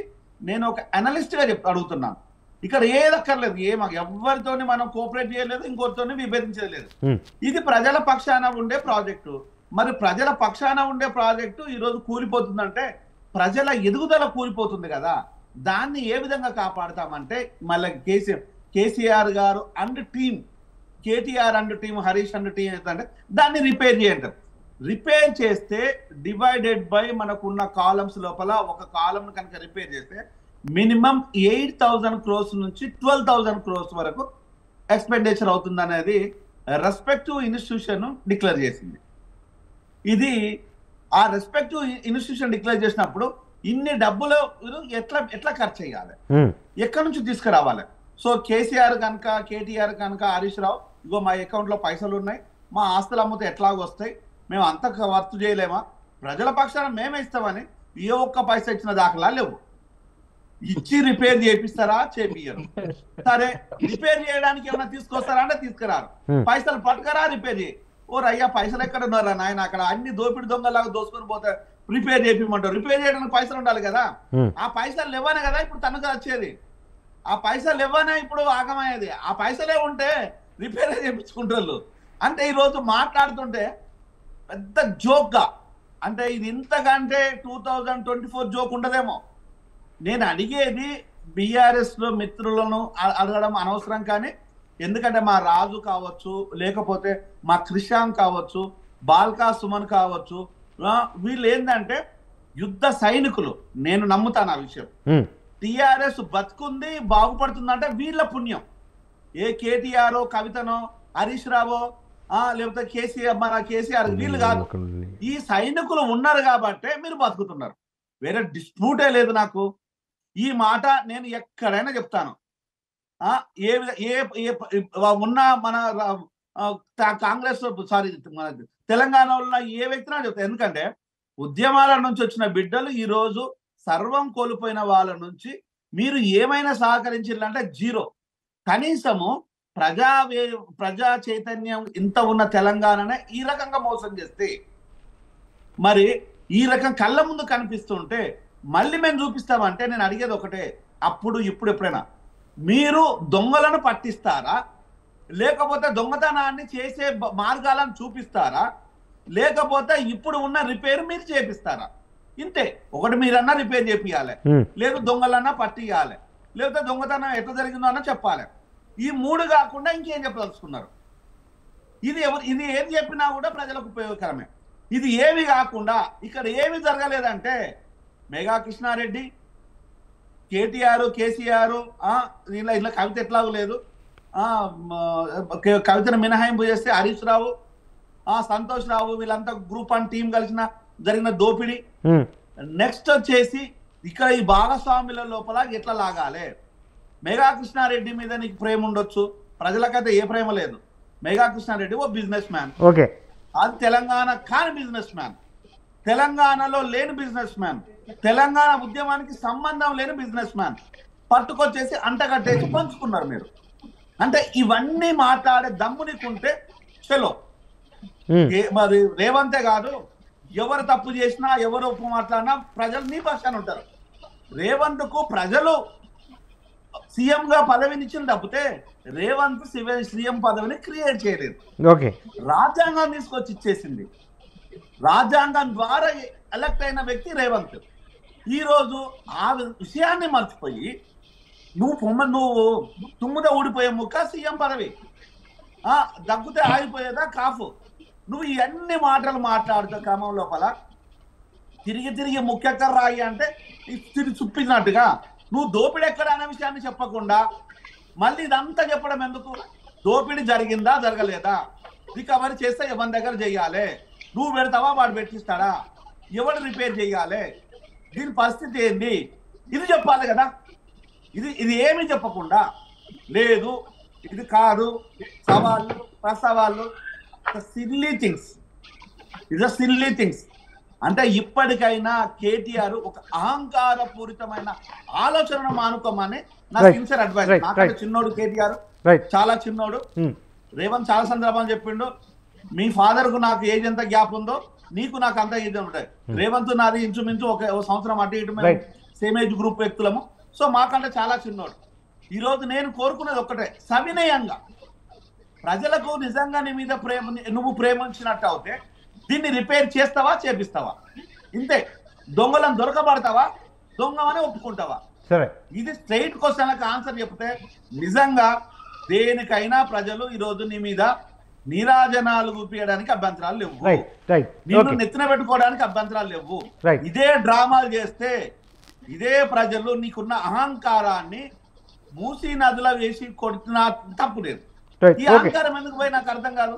నేను ఒక అనలిస్ట్ గా అడుగుతున్నాను. ఇక్కడ ఏది అక్కర్లేదు. ఎవరితోని మనం కోఆపరేట్ చేయలేదు, ఇంకోరితోని విభేదించలేదు. ఇది ప్రజల పక్షాన ఉండే ప్రాజెక్టు. మరి ప్రజల పక్షాన ఉండే ప్రాజెక్టు ఈ రోజు కూలిపోతుందంటే ప్రజల ఎదుగుదల కూలిపోతుంది కదా. దాన్ని ఏ విధంగా కాపాడతామంటే మళ్ళీ కేసీఆర్ గారు and team, KTR and team, Harish and team ఏంటంటే దాన్ని రిపేర్ చేయంటారు. రిపేర్ చేస్తే డివైడెడ్ బై మనకున్న కాలమ్స్ లోపల ఒక కాలమ్ కనుక రిపేర్ చేస్తే మినిమం 8,000 crores నుంచి 12,000 crores వరకు ఎక్స్పెండిచర్ అవుతుంది అనేది రెస్పెక్టివ్ ఇన్స్టిట్యూషన్ డిక్లేర్ చేసింది. ఇది ఆ రెస్పెక్టివ్ ఇన్స్టిట్యూషన్ డిక్లేర్ చేసినప్పుడు ఇన్ని డబ్బులు ఎట్లా ఖర్చు చేయాలి, ఎక్కడి నుంచి తీసుకురావాలి? సో కేసీఆర్ కనుక కేటీఆర్ కనుక హరీష్ రావు ఇగో మా అకౌంట్లో పైసలు ఉన్నాయి, మా ఆస్తులు అమ్మితే ఎట్లాగో వస్తాయి, మేము అంత వర్త్ చేయలేమా, ప్రజల పక్షాన మేమే ఇస్తామని ఏ ఒక్క పైసా ఇచ్చిన దాఖలా లేవు. ఇచ్చి రిపేర్ చేపిస్తారా? చేపియరు. సరే రిపేర్ చేయడానికి ఏమైనా తీసుకొస్తారా అంటే తీసుకురారు. పైసలు పట్టుకరా రిపేర్ చేయి. ఓ రయ్యా పైసలు ఎక్కడ ఉన్నారా నాయన? అక్కడ అన్ని దోపిడి దొంగలాగా దోసుకొని పోతే రిపేర్ చేపిమంటారు. రిపేర్ చేయడానికి పైసలు ఉండాలి కదా. ఆ పైసలు ఇవ్వనే కదా ఇప్పుడు తనకు వచ్చేది. ఆ పైసలు ఇవ్వనే ఇప్పుడు ఆగమయ్యేది. ఆ పైసలే ఉంటే రిపేర్ చేయించుకుంటారు. అంటే ఈరోజు మాట్లాడుతుంటే పెద్ద జోక్గా, అంటే ఇది ఇంతకంటే 2024 జోక్ ఉండదేమో. నేను అడిగేది బీఆర్ఎస్ లో మిత్రులను అడగడం అనవసరం, కానీ ఎందుకంటే మా రాజు కావచ్చు, లేకపోతే మా క్రిషాంక్ కావచ్చు, బాల్కా సుమన్ కావచ్చు, వీళ్ళు ఏంటంటే యుద్ధ సైనికులు. నేను నమ్ముతాను ఆ విషయం. టిఆర్ఎస్ బతుకుంది బాగుపడుతుందంటే వీళ్ళ పుణ్యం. ఏ కేటీఆర్ కవితనో హరీష్ రావో లేకపోతే కేసీఆర్ వీళ్ళు కాదు. ఈ సైనికులు ఉన్నారు కాబట్టే మీరు బతుకుతున్నారు. వేరే డిస్ప్యూటే లేదు నాకు. ఈ మాట నేను ఎక్కడైనా చెప్తాను. ఉన్న మన కాంగ్రెస్ తెలంగాణలో ఉన్న ఏ వ్యక్తినా చెప్తాను. ఎందుకంటే ఉద్యమాల నుంచి వచ్చిన బిడ్డలు ఈ రోజు సర్వం కోల్పోయిన వాళ్ళ నుంచి మీరు ఏమైనా సహకరించారంటే జీరో. కనీసము ప్రజా చైతన్యం ఇంత ఉన్న తెలంగాణనే ఈ రకంగా మోసం చేస్తే, మరి ఈ రకం కళ్ళ ముందు కనిపిస్తుంటే మళ్ళీ మేము చూపిస్తామంటే నేను అడిగేది ఒకటే, అప్పుడు ఇప్పుడు ఎప్పుడైనా మీరు దొంగలను పట్టిస్తారా, లేకపోతే దొంగతనాన్ని చేసే మార్గాలను చూపిస్తారా, లేకపోతే ఇప్పుడు ఉన్న రిపేర్ మీరు చేపిస్తారా? ఇంతే. ఒకటి మీరన్నా రిపేర్ చేపియాలి, లేదు దొంగలన్నా పట్టియాలి, లేకపోతే దొంగతనం ఎట్లా జరిగిందో అన్నా చెప్పాలి. ఈ మూడు కాకుండా ఇంకేం చెప్పదలుచుకున్నారు? ఇది ఏం చెప్పినా కూడా ప్రజలకు ఉపయోగకరమే. ఇది ఏమి కాకుండా ఇక్కడ ఏమి జరగలేదంటే మెగా కృష్ణారెడ్డి, కేటీఆర్, కేసీఆర్, ఇలా కవిత ఎట్లాగూ లేదు, కవితను మినహాయింపు చేస్తే హరీష్ రావు, సంతోష్ రావు, వీళ్ళంతా గ్రూప్ అండ్ టీం కలిసిన జరిగిన దోపిడీ. నెక్స్ట్ వచ్చేసి ఇక్కడ ఈ భాగస్వాముల లోపల ఎట్లా లాగాలి. మెగా కృష్ణారెడ్డి మీద నీకు ప్రేమ ఉండొచ్చు, ప్రజలకైతే ఏ ప్రేమ లేదు. మెగా కృష్ణారెడ్డి ఓ బిజినెస్ మ్యాన్, అది తెలంగాణ కాని బిజినెస్ మ్యాన్, తెలంగాణలో లేని బిజినెస్ మ్యాన్, తెలంగాణ ఉద్యమానికి సంబంధం లేని బిజినెస్ మ్యాన్ పట్టుకొచ్చేసి అంటగట్టేసి పంచుకున్నారు మీరు. అంటే ఇవన్నీ మాట్లాడే దమ్ము నీకుంటే చలో. మరి రేవంతే కాదు, ఎవరు తప్పు చేసినా ఎవరు ఒప్పు మాట్లాడినా ప్రజలు నీ పక్షాన ఉంటారు. రేవంత్ కు ప్రజలు సీఎం గా పదవినిచ్చిన తప్పితే రేవంత్ సీఎం పదవిని క్రియేట్ చేయలేదు. రాజ్యాంగం తీసుకొచ్చి ఇచ్చేసింది. రాజ్యాంగం ద్వారా ఎలక్ట్ అయిన వ్యక్తి రేవంత్. ఈ రోజు ఆ విషయాన్ని మర్చిపోయి నువ్వు తుమ్ముద ఊడిపోయే ముక్క సీఎం పదవి, దగ్గుతే ఆగిపోయేదా కాఫ్. నువ్వు ఇవన్నీ మాటలు మాట్లాడుతూ క్రమం లోపల తిరిగి ముఖ్యకర రాయి అంటే తిరిగి చుప్పినట్టుగా నువ్వు దోపిడీ ఎక్కడ అనే విషయాన్ని చెప్పకుండా మళ్ళీ ఇదంతా చెప్పడం ఎందుకు? దోపిడీ జరిగిందా జరగలేదా, రికవరీ చేస్తే ఎవరి దగ్గర చెయ్యాలి, నువ్వు పెడతావా వాడు పెట్టిస్తాడా, ఎవడు రిపేర్ చెయ్యాలి, దీని పరిస్థితి ఏంది, ఇది చెప్పాలి కదా. ఇది ఏమీ చెప్పకుండా లేదు, ఇది కాదు, సవాళ్ళు ప్రసవాళ్ళు, సిల్లీ థింగ్స్. అంటే ఇప్పటికైనా కేటీఆర్ ఒక అహంకారపూరితమైన ఆలోచనను మానుకోమని నా సిన్సియర్ అడ్వైస్. నాకంటే చిన్నోడు కేటీఆర్, చాలా చిన్నోడు. రేవంత్ చాలా సందర్భాలు చెప్పిండు, మీ ఫాదర్ కు నాకు ఏజ్ ఎంత గ్యాప్ ఉందో నీకు నాకు అంత ఏజ్ ఉంటాయి. రేవంత్ నాది ఇంచుమించు ఒక సంవత్సరం అటు ఇటు సేమ్ ఏజ్ గ్రూప్ వ్యక్తులము. సో మాకంటే చాలా చిన్నోడు. ఈరోజు నేను కోరుకునేది ఒక్కటే, సవినయంగా ప్రజలకు నిజంగా నీ మీద నువ్వు ప్రేమించినట్టు అవుతే దీన్ని రిపేర్ చేస్తావా చేపిస్తావా, ఇంతే. దొంగలను దొరకబడతావా, దొంగమని ఒప్పుకుంటావా? ఇది స్ట్రైట్ క్వశ్చన్లకు ఆన్సర్ చెప్తే నిజంగా దేనికైనా ప్రజలు ఈరోజు నీ మీద నీరాజనాలు చూపించడానికి అభ్యంతరాలు లేవు, నిన్ను నెత్తిన పెట్టుకోవడానికి అభ్యంతరాలు లేవు. ఇదే డ్రామాలు చేస్తే ఇదే ప్రజలు నీకున్న అహంకారాన్ని మూసీ నదిలో వేసి కొట్టినా తప్పు లేదు. ఈ అహంకారం ఎందుకు పోయి నాకు అర్థం కాదు.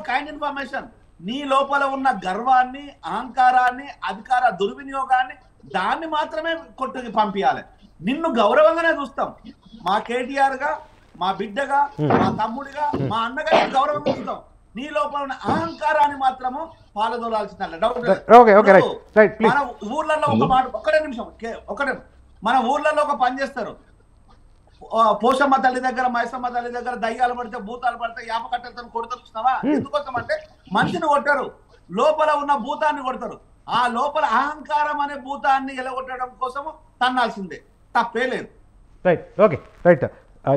కైండ్ ఇన్ఫర్మేషన్, నీ లోపల ఉన్న గర్వాన్ని, అహంకారాన్ని, అధికార దుర్వినియోగాన్ని దాన్ని మాత్రమే కొట్టుకి పంపించాలి. నిన్ను గౌరవంగానే చూస్తాం, మా కేటీఆర్ గా, మా బిడ్డగా, మా తమ్ముడిగా, మా అన్నగా గౌరవంగా చూస్తాం. నీ లోపల ఉన్న అహంకారాన్ని మాత్రము పాలదోలాల్సిన డౌట్. మన ఊర్లలో ఒక మాట, ఒక్కటే నిమిషం, మన ఊర్లలో ఒక పని చేస్తారు. పోషమ్మ తల్లి దగ్గర, మైసమ్మ తల్లి దగ్గర దయ్యాలు పడితే, భూతాలు పడితే యాప కట్టెలతో కొడుతారు. చూస్తున్నావా? ఎందుకోసం అంటే మనిషిని కొట్టారు, లోపల ఉన్న భూతాన్ని కొడతారు. ఆ లోపల అహంకారం అనే భూతాన్ని ఎలగొట్టడం కోసము తన్నాల్సిందే, తప్పే లేదు.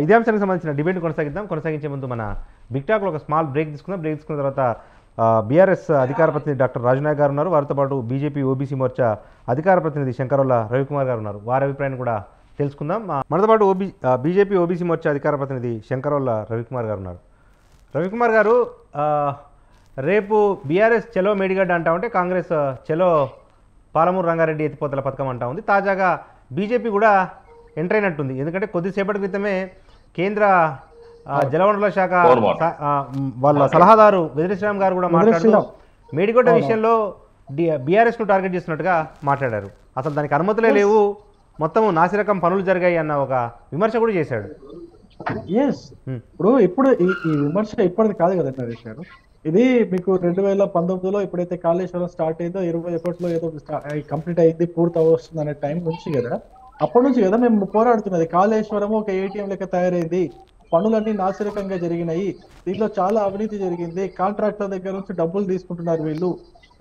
ఇదే అంశానికి సంబంధించిన డిబేట్ కొనసాగించే ముందు మన బిగ్ టాక్లో ఒక స్మాల్ బ్రేక్ తీసుకుందాం. బ్రేక్ తీసుకున్న తర్వాత బీఆర్ఎస్ అధికార ప్రతినిధి డాక్టర్ రాజనాయక్ గారు ఉన్నారు. వారితో పాటు బీజేపీ ఓబీసీ మోర్చా అధికార ప్రతినిధి శంకరొల్ల రవికుమార్ గారు ఉన్నారు. వారి అభిప్రాయాన్ని కూడా తెలుసుకుందాం. మనతో పాటు బీజేపీ ఓబీసీ మోర్చా అధికార ప్రతినిధి శంకరొల్ల రవికుమార్ గారు ఉన్నారు. రవికుమార్ గారు, రేపు బీఆర్ఎస్ చెలో మేడిగడ్డ అంటా ఉంటే కాంగ్రెస్ చెలో పాలమూరు రంగారెడ్డి ఎత్తిపోతల పథకం అంటా ఉంది. తాజాగా బీజేపీ కూడా ఎంటర్ అయినట్టుంది. ఎందుకంటే కొద్దిసేపటి క్రితమే కేంద్ర జలవనరుల శాఖ వాళ్ళ సలహాదారు వెదిరి శ్రీరామ్ గారు కూడా మాట్లాడుతూ మేడిగడ్డ విషయంలో బీఆర్ఎస్ను టార్గెట్ చేస్తున్నట్టుగా మాట్లాడారు. అసలు దానికి అనుమతులే లేవు, మొత్తము నాసిరకం పనులు జరిగాయి అన్న ఒక విమర్శ కూడా చేశాడు. ఇప్పుడు ఈ విమర్శ ఇప్పటిది కాదు కదా నరేష్ గారు. ఇది మీకు 2019లో ఎప్పుడైతే కాళేశ్వరం స్టార్ట్ అయిందో 2021లో ఏదో కంప్లీట్ అయింది, పూర్తి వస్తుంది అనే టైం నుంచి కదా, అప్పటి నుంచి కదా మేము పోరాడుతున్నది. కాళేశ్వరం ఒక ఏటీఎం లెక్క తయారైంది, పనులన్నీ నాసిరకంగా జరిగినాయి, దీంట్లో చాలా అవినీతి జరిగింది, కాంట్రాక్టర్ దగ్గర నుంచి డబ్బులు తీసుకుంటున్నారు వీళ్ళు,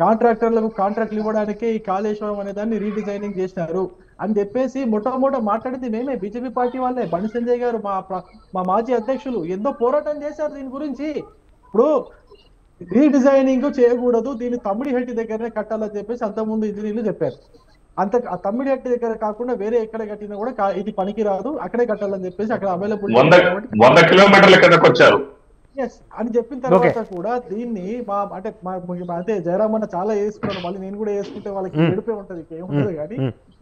కాంట్రాక్టర్లకు కాంట్రాక్ట్లు ఇవ్వడానికి ఈ కాళేశ్వరం అనే దాన్ని రీడిజైనింగ్ చేసినారు అని చెప్పేసి మొట్టమొదట మాట్లాడింది మేమే, బీజేపీ పార్టీ వాళ్ళే. బండి సంజయ్ గారు మా మాజీ అధ్యక్షులు ఎంతో పోరాటం చేశారు దీని గురించి. ఇప్పుడు రీడిజైనింగ్ చేయకూడదు, దీన్ని తమ్మిడిహట్టి దగ్గరనే కట్టాలని చెప్పేసి అంతకుముందు ఇంజనీర్లు చెప్పారు. ఆ తమ్మిడిహట్టి దగ్గర కాకుండా వేరే ఎక్కడ కట్టినా కూడా ఇది పనికి రాదు, అక్కడే కట్టాలని చెప్పేసి అక్కడ అవైలబుల్ 100 కిలోమీటర్ల కిందకు వచ్చారు అని చెప్పిన తర్వాత కూడా దీన్ని అంటే జయరామ్ అన్న చాలా వేసుకున్నాను, మళ్ళీ నేను కూడా వేసుకుంటే వాళ్ళకి ఏడిపే ఉంటది, ఏముంటది కానీ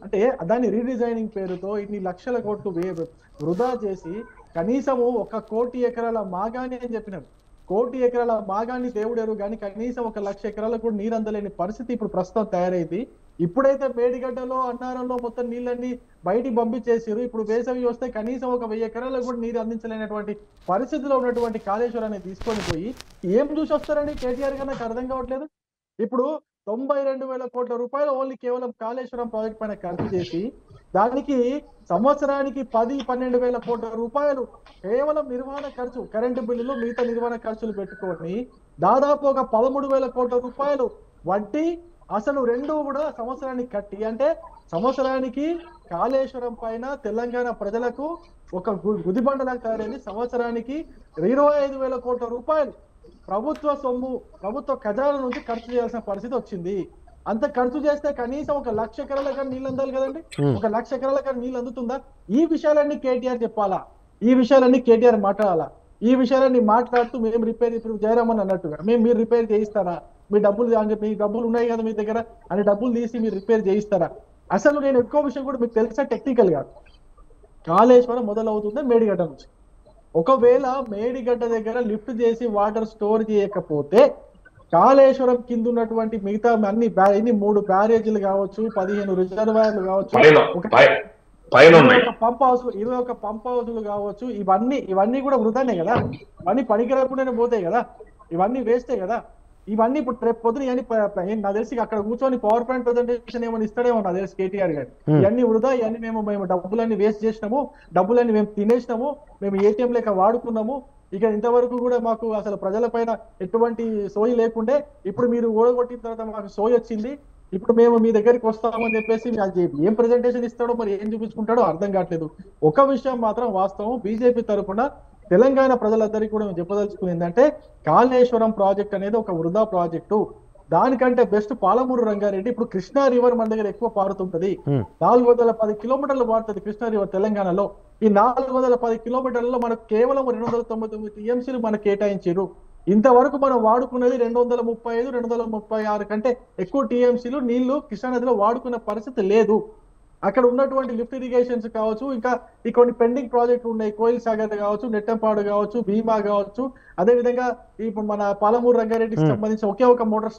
అంటే దాన్ని రీడిజైనింగ్ పేరుతో ఇన్ని లక్షల కోట్లు వృధా చేసి కనీసము 1 కోటి ఎకరాల మాగాని అని చెప్పినారు. 1 కోటి ఎకరాల మాగాన్ని దేవుడెరు కానీ కనీసం 1 లక్ష ఎకరాలకు కూడా నీరు అందలేని పరిస్థితి ఇప్పుడు ప్రస్తుతం తయారైంది. ఇప్పుడైతే మేడిగడ్డలో అన్నారంలో మొత్తం నీళ్ళన్ని బయటికి పంపించేసారు. ఇప్పుడు వేసవి వస్తే కనీసం 1000 ఎకరాలకు కూడా నీరు అందించలేనటువంటి పరిస్థితిలో ఉన్నటువంటి కాళేశ్వరాన్ని తీసుకొని పోయి ఏం చూసి వస్తారని కేటీఆర్ గారు నాకు అర్థం కావట్లేదు. ఇప్పుడు 92,000 కోట్ల రూపాయలు ఓన్లీ కేవలం కాళేశ్వరం ప్రాజెక్ట్ పైన ఖర్చు చేసి దానికి సంవత్సరానికి 10-12 వేల కోట్ల రూపాయలు కేవలం నిర్వహణ ఖర్చు, కరెంటు బిల్లులు, మిగతా నిర్వహణ ఖర్చులు పెట్టుకొని దాదాపు 13,000 కోట్ల రూపాయలు వడ్డీ అసలు రెండు కూడా సంవత్సరానికి కట్టి, అంటే సంవత్సరానికి కాళేశ్వరం పైన తెలంగాణ ప్రజలకు ఒక గుదిబండలాగా తయారైంది. సంవత్సరానికి 25,000 కోట్ల రూపాయలు ప్రభుత్వ సొమ్ము, ప్రభుత్వ ఖజానా నుంచి ఖర్చు చేయాల్సిన పరిస్థితి వచ్చింది. అంత ఖర్చు చేస్తే కనీసం 1 లక్ష ఎకరాల కానీ నీళ్ళు అందాలి కదండి. 1 లక్ష ఎకరాల కానీ నీళ్ళు అందుతుందా? ఈ విషయాలన్నీ కేటీఆర్ చెప్పాలా, ఈ విషయాలన్నీ కేటీఆర్ మాట్లాడాలా. ఈ విషయాలన్నీ మాట్లాడుతూ మేము రిపేర్, ఇప్పుడు జయరామన్ అన్నట్టుగా మీరు రిపేర్ చేయిస్తారా, మీ డబ్బులు ఉన్నాయి కదా మీ దగ్గర అని డబ్బులు తీసి మీరు రిపేర్ చేయిస్తారా? అసలు నేను ఎక్కువ విషయం కూడా మీకు తెలుసా, టెక్నికల్ గా కాళేశ్వరం మొదలవుతుంది మేడిగడ్డ నుంచి. ఒకవేళ మేడిగడ్డ దగ్గర లిఫ్ట్ చేసి వాటర్ స్టోర్ చేయకపోతే కాళేశ్వరం కింద ఉన్నటువంటి మిగతా అన్ని 3 బ్యారేజీలు కావచ్చు, 15 రిజర్వాయర్లు కావచ్చు, 21 పంప్ హౌస్లు కావచ్చు, ఇవన్నీ కూడా వృధానే కదా, ఇవన్నీ పనికిరాకుండానే పోతాయి కదా, ఇవన్నీ వేస్తే కదా. ఇవన్నీ ఇప్పుడు రేపు పొద్దున నాకు తెలిసి అక్కడ కూర్చొని పవర్ పాయింట్ ప్రెజెంటేషన్ ఏమైనా ఇస్తాడేమో నాకు తెలిసి కేటీఆర్ గారు. ఇవన్నీ వృధా, ఇవన్నీ మేము డబ్బులన్నీ వేస్ట్ చేసినాము, డబ్బులన్నీ మేము తినేసినాము, మేము ఏటీఎం లేక వాడుకున్నాము, ఇక ఇంతవరకు కూడా మాకు అసలు ప్రజల పైన ఎటువంటి సోయి లేకుండే, ఇప్పుడు మీరు ఓడగొట్టిన తర్వాత మాకు సోయి వచ్చింది, ఇప్పుడు మేము మీ దగ్గరికి వస్తామని చెప్పేసి ఏం ప్రెజెంటేషన్ ఇస్తాడో మరి ఏం చూపించుకుంటాడో అర్థం కావట్లేదు. ఒక విషయం మాత్రం వాస్తవం, బీజేపీ తరఫున తెలంగాణ ప్రజలందరికీ కూడా మేము చెప్పదలుచుకుంది ఏంటంటే కాళేశ్వరం ప్రాజెక్ట్ అనేది ఒక వృధా ప్రాజెక్టు. దానికంటే బెస్ట్ పాలమూరు రంగారెడ్డి. ఇప్పుడు కృష్ణా రివర్ మన దగ్గర ఎక్కువ పారుతుంటది, 410 కిలోమీటర్లు పారుతుంది కృష్ణా రివర్ తెలంగాణలో. ఈ 410 కిలోమీటర్లలో మనకు కేవలం 299 టీఎంసీలు మనకు కేటాయించారు. ఇంతవరకు మనం వాడుకున్నది 235, 236 కంటే ఎక్కువ టీఎంసీలు నీళ్లు కృష్ణానదిలో వాడుకున్న పరిస్థితి లేదు. అక్కడ ఉన్నటువంటి లిఫ్ట్ ఇరిగేషన్స్ కావచ్చు, ఇంకా ఈ కొన్ని పెండింగ్ ప్రాజెక్టులు ఉన్నాయి, కోయిల్ సాగర్ కావచ్చు, నెట్టంపాడు కావచ్చు, భీమా కావచ్చు. అదే విధంగా ఇప్పుడు మన పాలమూరు రంగారెడ్డికి సంబంధించి ఒకే ఒక మోటార్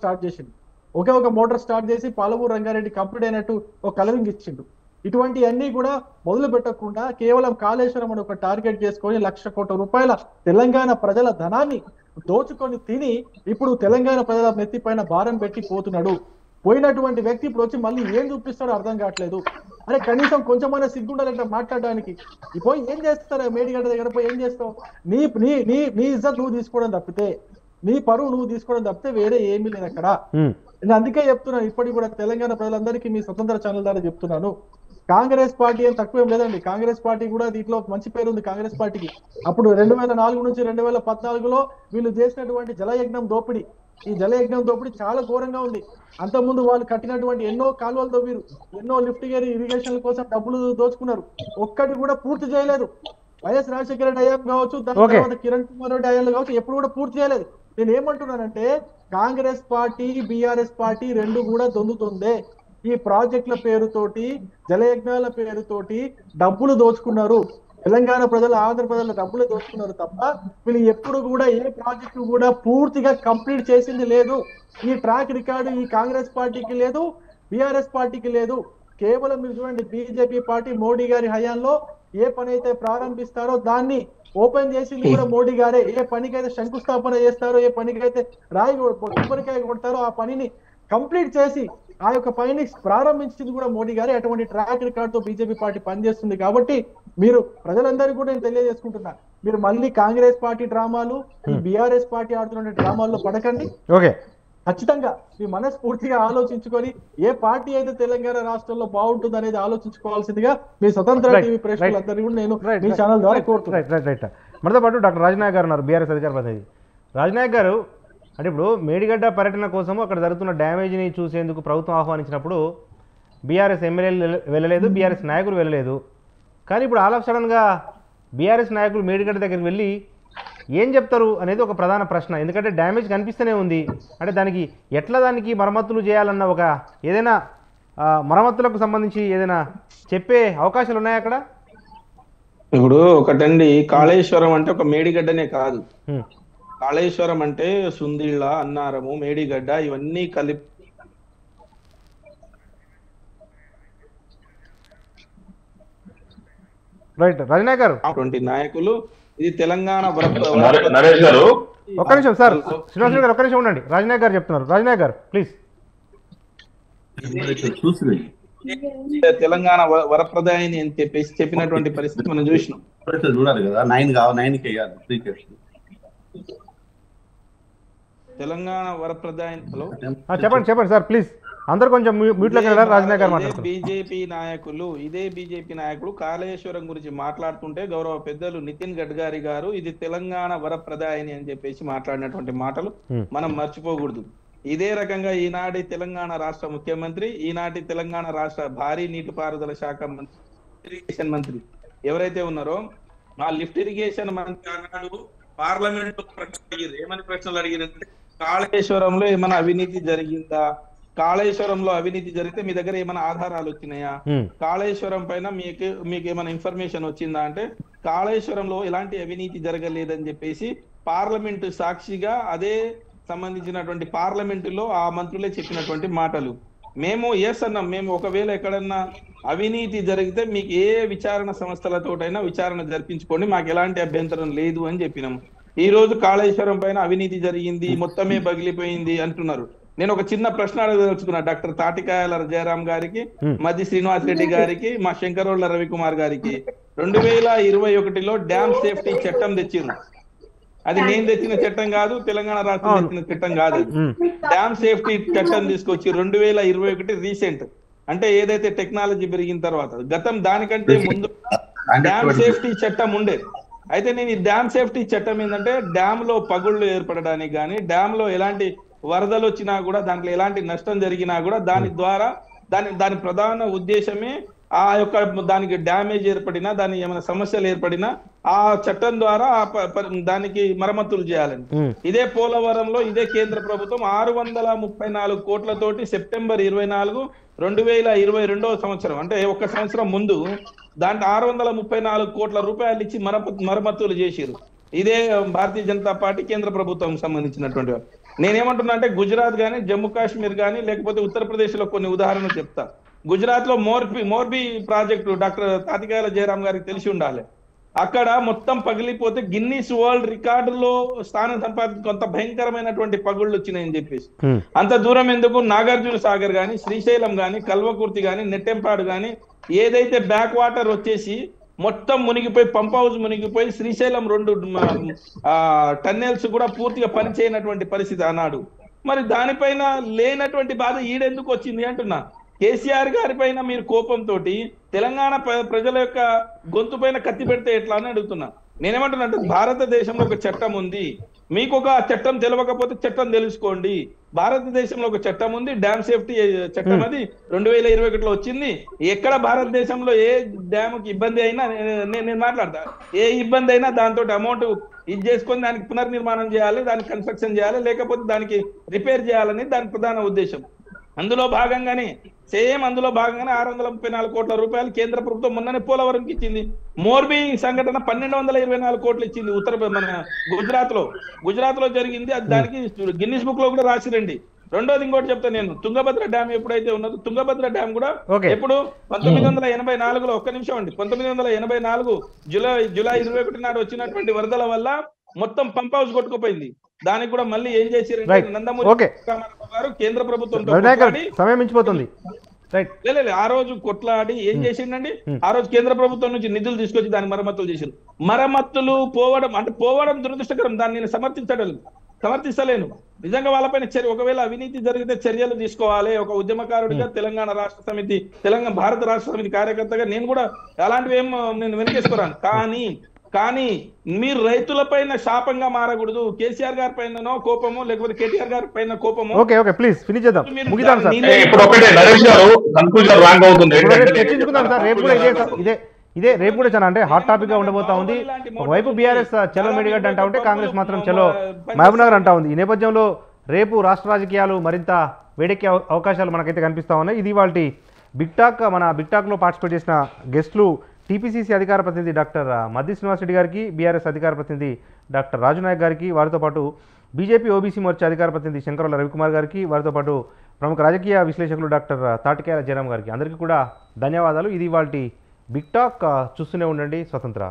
స్టార్ట్ చేసి పాలమూరు రంగారెడ్డి కంప్లీట్ అయినట్టు ఒక కలరింగ్ ఇచ్చిండు. ఇటువంటివన్నీ కూడా మొదలు పెట్టకుండా కేవలం కాళేశ్వరం అని ఒక టార్గెట్ చేసుకొని 1 లక్ష కోట్ల రూపాయల తెలంగాణ ప్రజల ధనాన్ని దోచుకొని తిని ఇప్పుడు తెలంగాణ ప్రజల నెత్తి పైన భారం పెట్టి పోతున్నాడు. పోయినటువంటి వ్యక్తి ఇప్పుడు వచ్చి మళ్ళీ ఏం చూపిస్తాడో అర్థం కావట్లేదు. అరే కనీసం కొంచెమైనా సిగ్గుండాలంటే మాట్లాడడానికి. పోయి ఏం చేస్తారా మేడిగడ్డ దగ్గర పోయి ఏం చేస్తావు? నీ ఇజ్జత్ నువ్వు తీసుకోవడం తప్పితే, నీ పరువు నువ్వు తీసుకోవడం తప్పితే వేరే ఏమీ లేదు అక్కడ. నేను అందుకే చెప్తున్నాను, ఇప్పటికి కూడా తెలంగాణ ప్రజలందరికీ మీ స్వతంత్ర ఛానల్ ద్వారా చెప్తున్నాను, కాంగ్రెస్ పార్టీ ఏం తక్కువేం లేదండి. కాంగ్రెస్ పార్టీ కూడా దీంట్లో మంచి పేరు ఉంది కాంగ్రెస్ పార్టీకి. అప్పుడు 2004 నుంచి 2014లో వీళ్ళు చేసినటువంటి జలయజ్ఞం దోపిడీ, ఈ జలయజ్ఞం దోపిడీ చాలా ఘోరంగా ఉంది. అంతకుముందు వాళ్ళు కట్టినటువంటి ఎన్నో కాలువలు తవ్విరు, ఎన్నో లిఫ్ట్ ఇరిగేషన్ల కోసం డబ్బులు దోచుకున్నారు, ఒక్కటి కూడా పూర్తి చేయలేదు. వైఎస్ రాజశేఖర రెడ్డి హయాం కావచ్చు, దాని తర్వాత కిరణ్ కుమార్ రెడ్డి హయాం కావచ్చు, ఎప్పుడు కూడా పూర్తి చేయలేదు. నేను ఏమంటున్నానంటే కాంగ్రెస్ పార్టీ బీఆర్ఎస్ పార్టీ రెండు కూడా దొందుతుందే. ఈ ప్రాజెక్టుల పేరుతోటి, జలయజ్ఞాల పేరుతోటి డబ్బులు దోచుకున్నారు. తెలంగాణ ప్రజలు, ఆంధ్ర ప్రజల డబ్బులు దోచుకున్నారు తప్ప వీళ్ళు ఎప్పుడు కూడా ఏ ప్రాజెక్టు కూడా పూర్తిగా కంప్లీట్ చేసింది లేదు. ఈ ట్రాక్ రికార్డు ఈ కాంగ్రెస్ పార్టీకి లేదు, బీఆర్ఎస్ పార్టీకి లేదు. కేవలం మీరు చూడండి, బీజేపీ పార్టీ మోడీ గారి హయాంలో ఏ పని అయితే ప్రారంభిస్తారో దాన్ని ఓపెన్ చేసింది కూడా మోడీ గారే. ఏ పనికైతే శంకుస్థాపన చేస్తారో, ఏ పనికైతే రాయి కొబ్బరికాయ కొడతారో ఆ పనిని కంప్లీట్ చేసి ఆ యొక్క పనిని ప్రారంభించింది కూడా మోడీ గారే. అటువంటి ట్రాక్ రికార్డ్ తో బీజేపీ పార్టీ పనిచేస్తుంది. కాబట్టి మీరు ప్రజలందరికీ కూడా నేను తెలియజేసుకుంటున్నా, మీరు మళ్ళీ కాంగ్రెస్ పార్టీ డ్రామాలు, ఈ బీఆర్ఎస్ పార్టీ ఆడుతున్న డ్రామాల్లో పడకండి. ఖచ్చితంగా మీ మనస్ఫూర్తిగా ఆలోచించుకొని ఏ పార్టీ అయితే తెలంగాణ రాష్ట్రంలో బాగుంటుంది అనేది ఆలోచించుకోవాల్సిందిగా మీ స్వతంత్ర టీవీ ప్రేక్షకులందరినీ కూడా నేను మీ ఛానల్ ద్వారా కోరుతున్నాను. మనతో పాటు డాక్టర్ రాజనాయక్ గారు ఉన్నారు, బీఆర్ఎస్ అధికార ప్రతినిధి. రాజనాయక్ గారు, అంటే ఇప్పుడు మేడిగడ్డ పర్యటన కోసం అక్కడ జరుగుతున్న డ్యామేజ్ని చూసేందుకు ప్రభుత్వం ఆహ్వానించినప్పుడు బీఆర్ఎస్ ఎమ్మెల్యేలు వెళ్ళలేదు, బీఆర్ఎస్ నాయకులు వెళ్ళలేదు. కానీ ఇప్పుడు ఆల్ ఆఫ్ సడన్గా బీఆర్ఎస్ నాయకులు మేడిగడ్డ దగ్గరికి వెళ్ళి ఏం చెప్తారు అనేది ఒక ప్రధాన ప్రశ్న. ఎందుకంటే డ్యామేజ్ కనిపిస్తూనే ఉంది. అంటే దానికి మరమ్మతులు చేయాలన్న ఒక ఏదైనా మరమ్మతులకు సంబంధించి ఏదైనా చెప్పే అవకాశాలు ఉన్నాయా అక్కడ? ఇప్పుడు ఒకటండి, కాళేశ్వరం అంటే ఒక మేడిగడ్డనే కాదు. కాళేశ్వరం అంటే సుందిళ్ళ, అన్నారము, మేడిగడ్డ ఇవన్నీ కలిపి రైట్. రాజనాయక్ గారు, అటువంటి నాయకులు, ఇది తెలంగాణ నరేష్ గారు ఒక్క నిమిషం సార్, శ్రీనివాస గారు ఒక్క నిమిషం ఉండండి. రాజనాయక్ గారు చెప్తున్నారు. రాజనాయక్ గారు ప్లీజ్. తెలంగాణ వరప్రదాయిని అని చెప్పేసి చెప్పినటువంటి పరిస్థితి మనం చూసినాం. చూడాలి కదా, 9కి వేయాలి. తెలంగాణ వరప్రదాయిలో చెప్పండి సార్ ప్లీజ్. అందరు కొంచెం మ్యూట్లోకి వెళ్ళారు. రాజనాయక్ గారు మాట్లాడుతున్నారు. ఇదే బీజేపీ నాయకులు కాళేశ్వరం గురించి మాట్లాడుతుంటే గౌరవ పెద్దలు నితిన్ గడ్కరీ గారు ఇది తెలంగాణ వరప్రదాయిని అని చెప్పేసి మాట్లాడినటువంటి మాటలు మనం మర్చిపోకూడదు. ఇదే రకంగా ఈనాటి తెలంగాణ రాష్ట్ర ముఖ్యమంత్రి, ఈనాటి తెలంగాణ రాష్ట్ర భారీ నీటిపారుదల శాఖ మంత్రి, ఇరిగేషన్ మంత్రి ఎవరైతే ఉన్నారో ఆ లిఫ్ట్ ఇరిగేషన్ మంత్రి అన్నాడు పార్లమెంట్ ఏమని ప్రశ్నలు అడిగినంటే కాళేశ్వరంలో ఏమైనా అవినీతి జరిగిందా, కాళేశ్వరంలో అవినీతి జరిగితే మీ దగ్గర ఏమైనా ఆధారాలు వచ్చినాయా, కాళేశ్వరం పైన మీకు ఏమైనా ఇన్ఫర్మేషన్ వచ్చిందా అంటే కాళేశ్వరంలో ఎలాంటి అవినీతి జరగలేదని చెప్పేసి పార్లమెంటు సాక్షిగా అదే సంబంధించినటువంటి పార్లమెంటులో ఆ మంత్రులే చెప్పినటువంటి మాటలు. మేము ఎస్ అన్నాం, మేము ఒకవేళ ఎక్కడన్నా అవినీతి జరిగితే మీకు ఏ విచారణ సంస్థలతోటైనా విచారణ జరిపించుకోండి, మాకు ఎలాంటి అభ్యంతరం లేదు అని చెప్పినాము. ఈ రోజు కాళేశ్వరం పైన అవినీతి జరిగింది, మొత్తమే పగిలిపోయింది అంటున్నారు. నేను ఒక చిన్న ప్రశ్న అడగదలుచుకున్నా డాక్టర్ తాటికాయల జయరాం గారికి, మధ్య శ్రీనివాస్ రెడ్డి గారికి, మా శంకరోళ్ల రవికుమార్ గారికి. 2021లో డ్యామ్ సేఫ్టీ చట్టం తెచ్చిండ్రు. అది నేను తెచ్చిన చట్టం కాదు, తెలంగాణ రాష్ట్రం తెచ్చిన చట్టం కాదు. డ్యామ్ సేఫ్టీ చట్టం తీసుకొచ్చి 2021 రీసెంట్, అంటే ఏదైతే టెక్నాలజీ పెరిగిన తర్వాత, గతం దానికంటే ముందు డ్యామ్ సేఫ్టీ చట్టం ఉండే. అయితే నేను ఈ డ్యామ్ సేఫ్టీ చట్టం ఏంటంటే డ్యామ్ లో పగుళ్లు ఏర్పడడానికి కానీ, డ్యామ్ లో ఎలాంటి వరదలు వచ్చినా కూడా, దాంట్లో ఎలాంటి నష్టం జరిగినా కూడా దాని ద్వారా దాని ప్రధాన ఉద్దేశమే ఆ యొక్క దానికి డ్యామేజ్ ఏర్పడినా, దాని ఏమైనా సమస్యలు ఏర్పడినా ఆ చట్టం ద్వారా దానికి మరమ్మతులు చేయాలని. ఇదే పోలవరంలో ఇదే కేంద్ర ప్రభుత్వం 634 కోట్లతోటి సెప్టెంబర్ 24, 2022వ సంవత్సరం, అంటే ఒక సంవత్సరం ముందు దాంట్లో 634 కోట్ల రూపాయలు ఇచ్చి మరమ్మతులు చేసిరు. ఇదే భారతీయ జనతా పార్టీ కేంద్ర ప్రభుత్వం సంబంధించినటువంటి. నేనేమంటున్నా అంటే గుజరాత్ కానీ, జమ్మూ కాశ్మీర్ కానీ, లేకపోతే ఉత్తరప్రదేశ్ లో కొన్ని ఉదాహరణలు చెప్తా. గుజరాత్ లో మోర్బీ ప్రాజెక్టు డాక్టర్ తాతికాయల జయరాం గారికి తెలిసి ఉండాలి. అక్కడ మొత్తం పగిలిపోతే గిన్నీస్ వరల్డ్ రికార్డులో స్థానం సంపాదించి కొంత భయంకరమైనటువంటి పగుళ్ళు వచ్చినాయని చెప్పేసి. అంత దూరం ఎందుకు, నాగార్జున సాగర్ గాని, శ్రీశైలం గాని, కల్వకుర్తి గాని, నెట్టెంపాడు గాని ఏదైతే బ్యాక్ వాటర్ వచ్చేసి మొత్తం మునిగిపోయి, పంప్ హౌస్ మునిగిపోయి, శ్రీశైలం 2 టన్నెల్స్ కూడా పూర్తిగా పనిచేయనటువంటి పరిస్థితి అన్నాడు. మరి దానిపైన లేనటువంటి బాధ ఈడెందుకు వచ్చింది అంటున్నా. కేసీఆర్ గారి పైన మీరు కోపంతో తెలంగాణ ప్రజల యొక్క గొంతు పైన కత్తి పెడితే ఎట్లా అని అడుగుతున్నా. నేనేమంటున్నా అంటే భారతదేశంలో ఒక చట్టం ఉంది, మీకు ఒక చట్టం తెలియకపోతే చట్టం తెలుసుకోండి. భారతదేశంలో ఒక చట్టం ఉంది, డ్యామ్ సేఫ్టీ చట్టం, అది 2021లో వచ్చింది. ఎక్కడ భారతదేశంలో ఏ డ్యామ్ కి ఇబ్బంది అయినా నేను మాట్లాడతా, ఏ ఇబ్బంది అయినా దాంతో అమౌంట్ ఇది చేసుకొని దానికి పునర్నిర్మాణం చేయాలి, దానికి కన్స్ట్రక్షన్ చేయాలి, లేకపోతే దానికి రిపేర్ చేయాలని దాని ప్రధాన ఉద్దేశం. అందులో భాగంగానే అందులో భాగంగానే 634 కోట్ల రూపాయలు కేంద్ర ప్రభుత్వం మొన్ననే పోలవరంకి ఇచ్చింది. మోర్బీ సంఘటన 1224 కోట్లు ఇచ్చింది మన గుజరాత్ లో జరిగింది. అది దానికి గిన్నిస్ బుక్ లో కూడా రాసిరండి. రెండోది ఇంకోటి చెప్తా నేను, తుంగభద్ర డ్యామ్ ఎప్పుడైతే ఉన్నదో తుంగభద్ర డ్యామ్ కూడా ఎప్పుడు 1984లో, ఒక్క నిమిషం అండి, 1984 జూలై 21 నాడు వచ్చినటువంటి వరదల వల్ల మొత్తం పంప్ హౌస్ కొట్టుకుపోయింది. దానికి కూడా మళ్ళీ ఏం చేశారంటే నందమూరి గారు కేంద్ర ప్రభుత్వంతో సమయం మించిపోతుంది. ఆ రోజు కొట్లాడి ఏం చేసిండండి, ఆ రోజు కేంద్ర ప్రభుత్వం నుంచి నిధులు తీసుకొచ్చి దాని మరమ్మతులు చేశారు. మరమ్మతులు పోవడం దురదృష్టకరం. దాన్ని నేను సమర్థిస్తలేను. నిజంగా వాళ్ళపైన ఒకవేళ అవినీతి జరిగితే చర్యలు తీసుకోవాలి. ఒక ఉద్యమకారుడిగా తెలంగాణ భారత రాష్ట్ర సమితి కార్యకర్తగా నేను కూడా అలాంటివి నేను వెనకేసుకురాను. కానీ మీరు రైతుల పైన శాపంగా మారకూడదు. కేసీఆర్ గారి పైన కోపము, లేకపోతే కేటీఆర్ గారి పైన కోపము. ఓకే ప్లీజ్ ఫినిష్ చేద్దాం, ముగిద్దాం సార్. ఇప్పుడు ఒకటే నరేష్ గారు కన్క్లూజన్ రాంగ్ అవుతుంది. చర్చించుకుందాం సార్, రేపు కూడా రేపు కూడా చాలా అంటే హాట్ టాపిక్ గా ఉండబోతా ఉంది. ఒకవైపు బీఆర్ఎస్ చలో మేడిగడ్డ అంటా ఉంటే, కాంగ్రెస్ మాత్రం చలో మహబూబ్నగర్ అంటా ఉంది. ఈ నేపథ్యంలో రేపు రాష్ట్ర రాజకీయాలు మరింత వేడెక్కే అవకాశాలు మనకైతే కనిపిస్తా ఉన్నాయి. ఇది వాళ్ళ బిగ్ టాక్. మన బిగ్ టాక్లో పార్టిసిపేట్ చేసిన గెస్టులు టీపీసీసీ అధికార ప్రతినిధి డాక్టర్ మద్ది శ్రీనివాస్ రెడ్డి గారికి, బీఆర్ఎస్ అధికార ప్రతినిధి డాక్టర్ రాజు నాయక్ గారికి, వారితో పాటు బీజేపీ ఓబీసీ మోర్చా అధికార ప్రతినిధి శంకరుల రవికుమార్ గారికి, వారితో పాటు ప్రముఖ రాజకీయ విశ్లేషకులు డాక్టర్ తాటికేల జయరాం గారికి అందరికీ కూడా ధన్యవాదాలు. ఇది వాళ్ళ బిగ్ టాక్. చూస్తూనే ఉండండి స్వతంత్ర.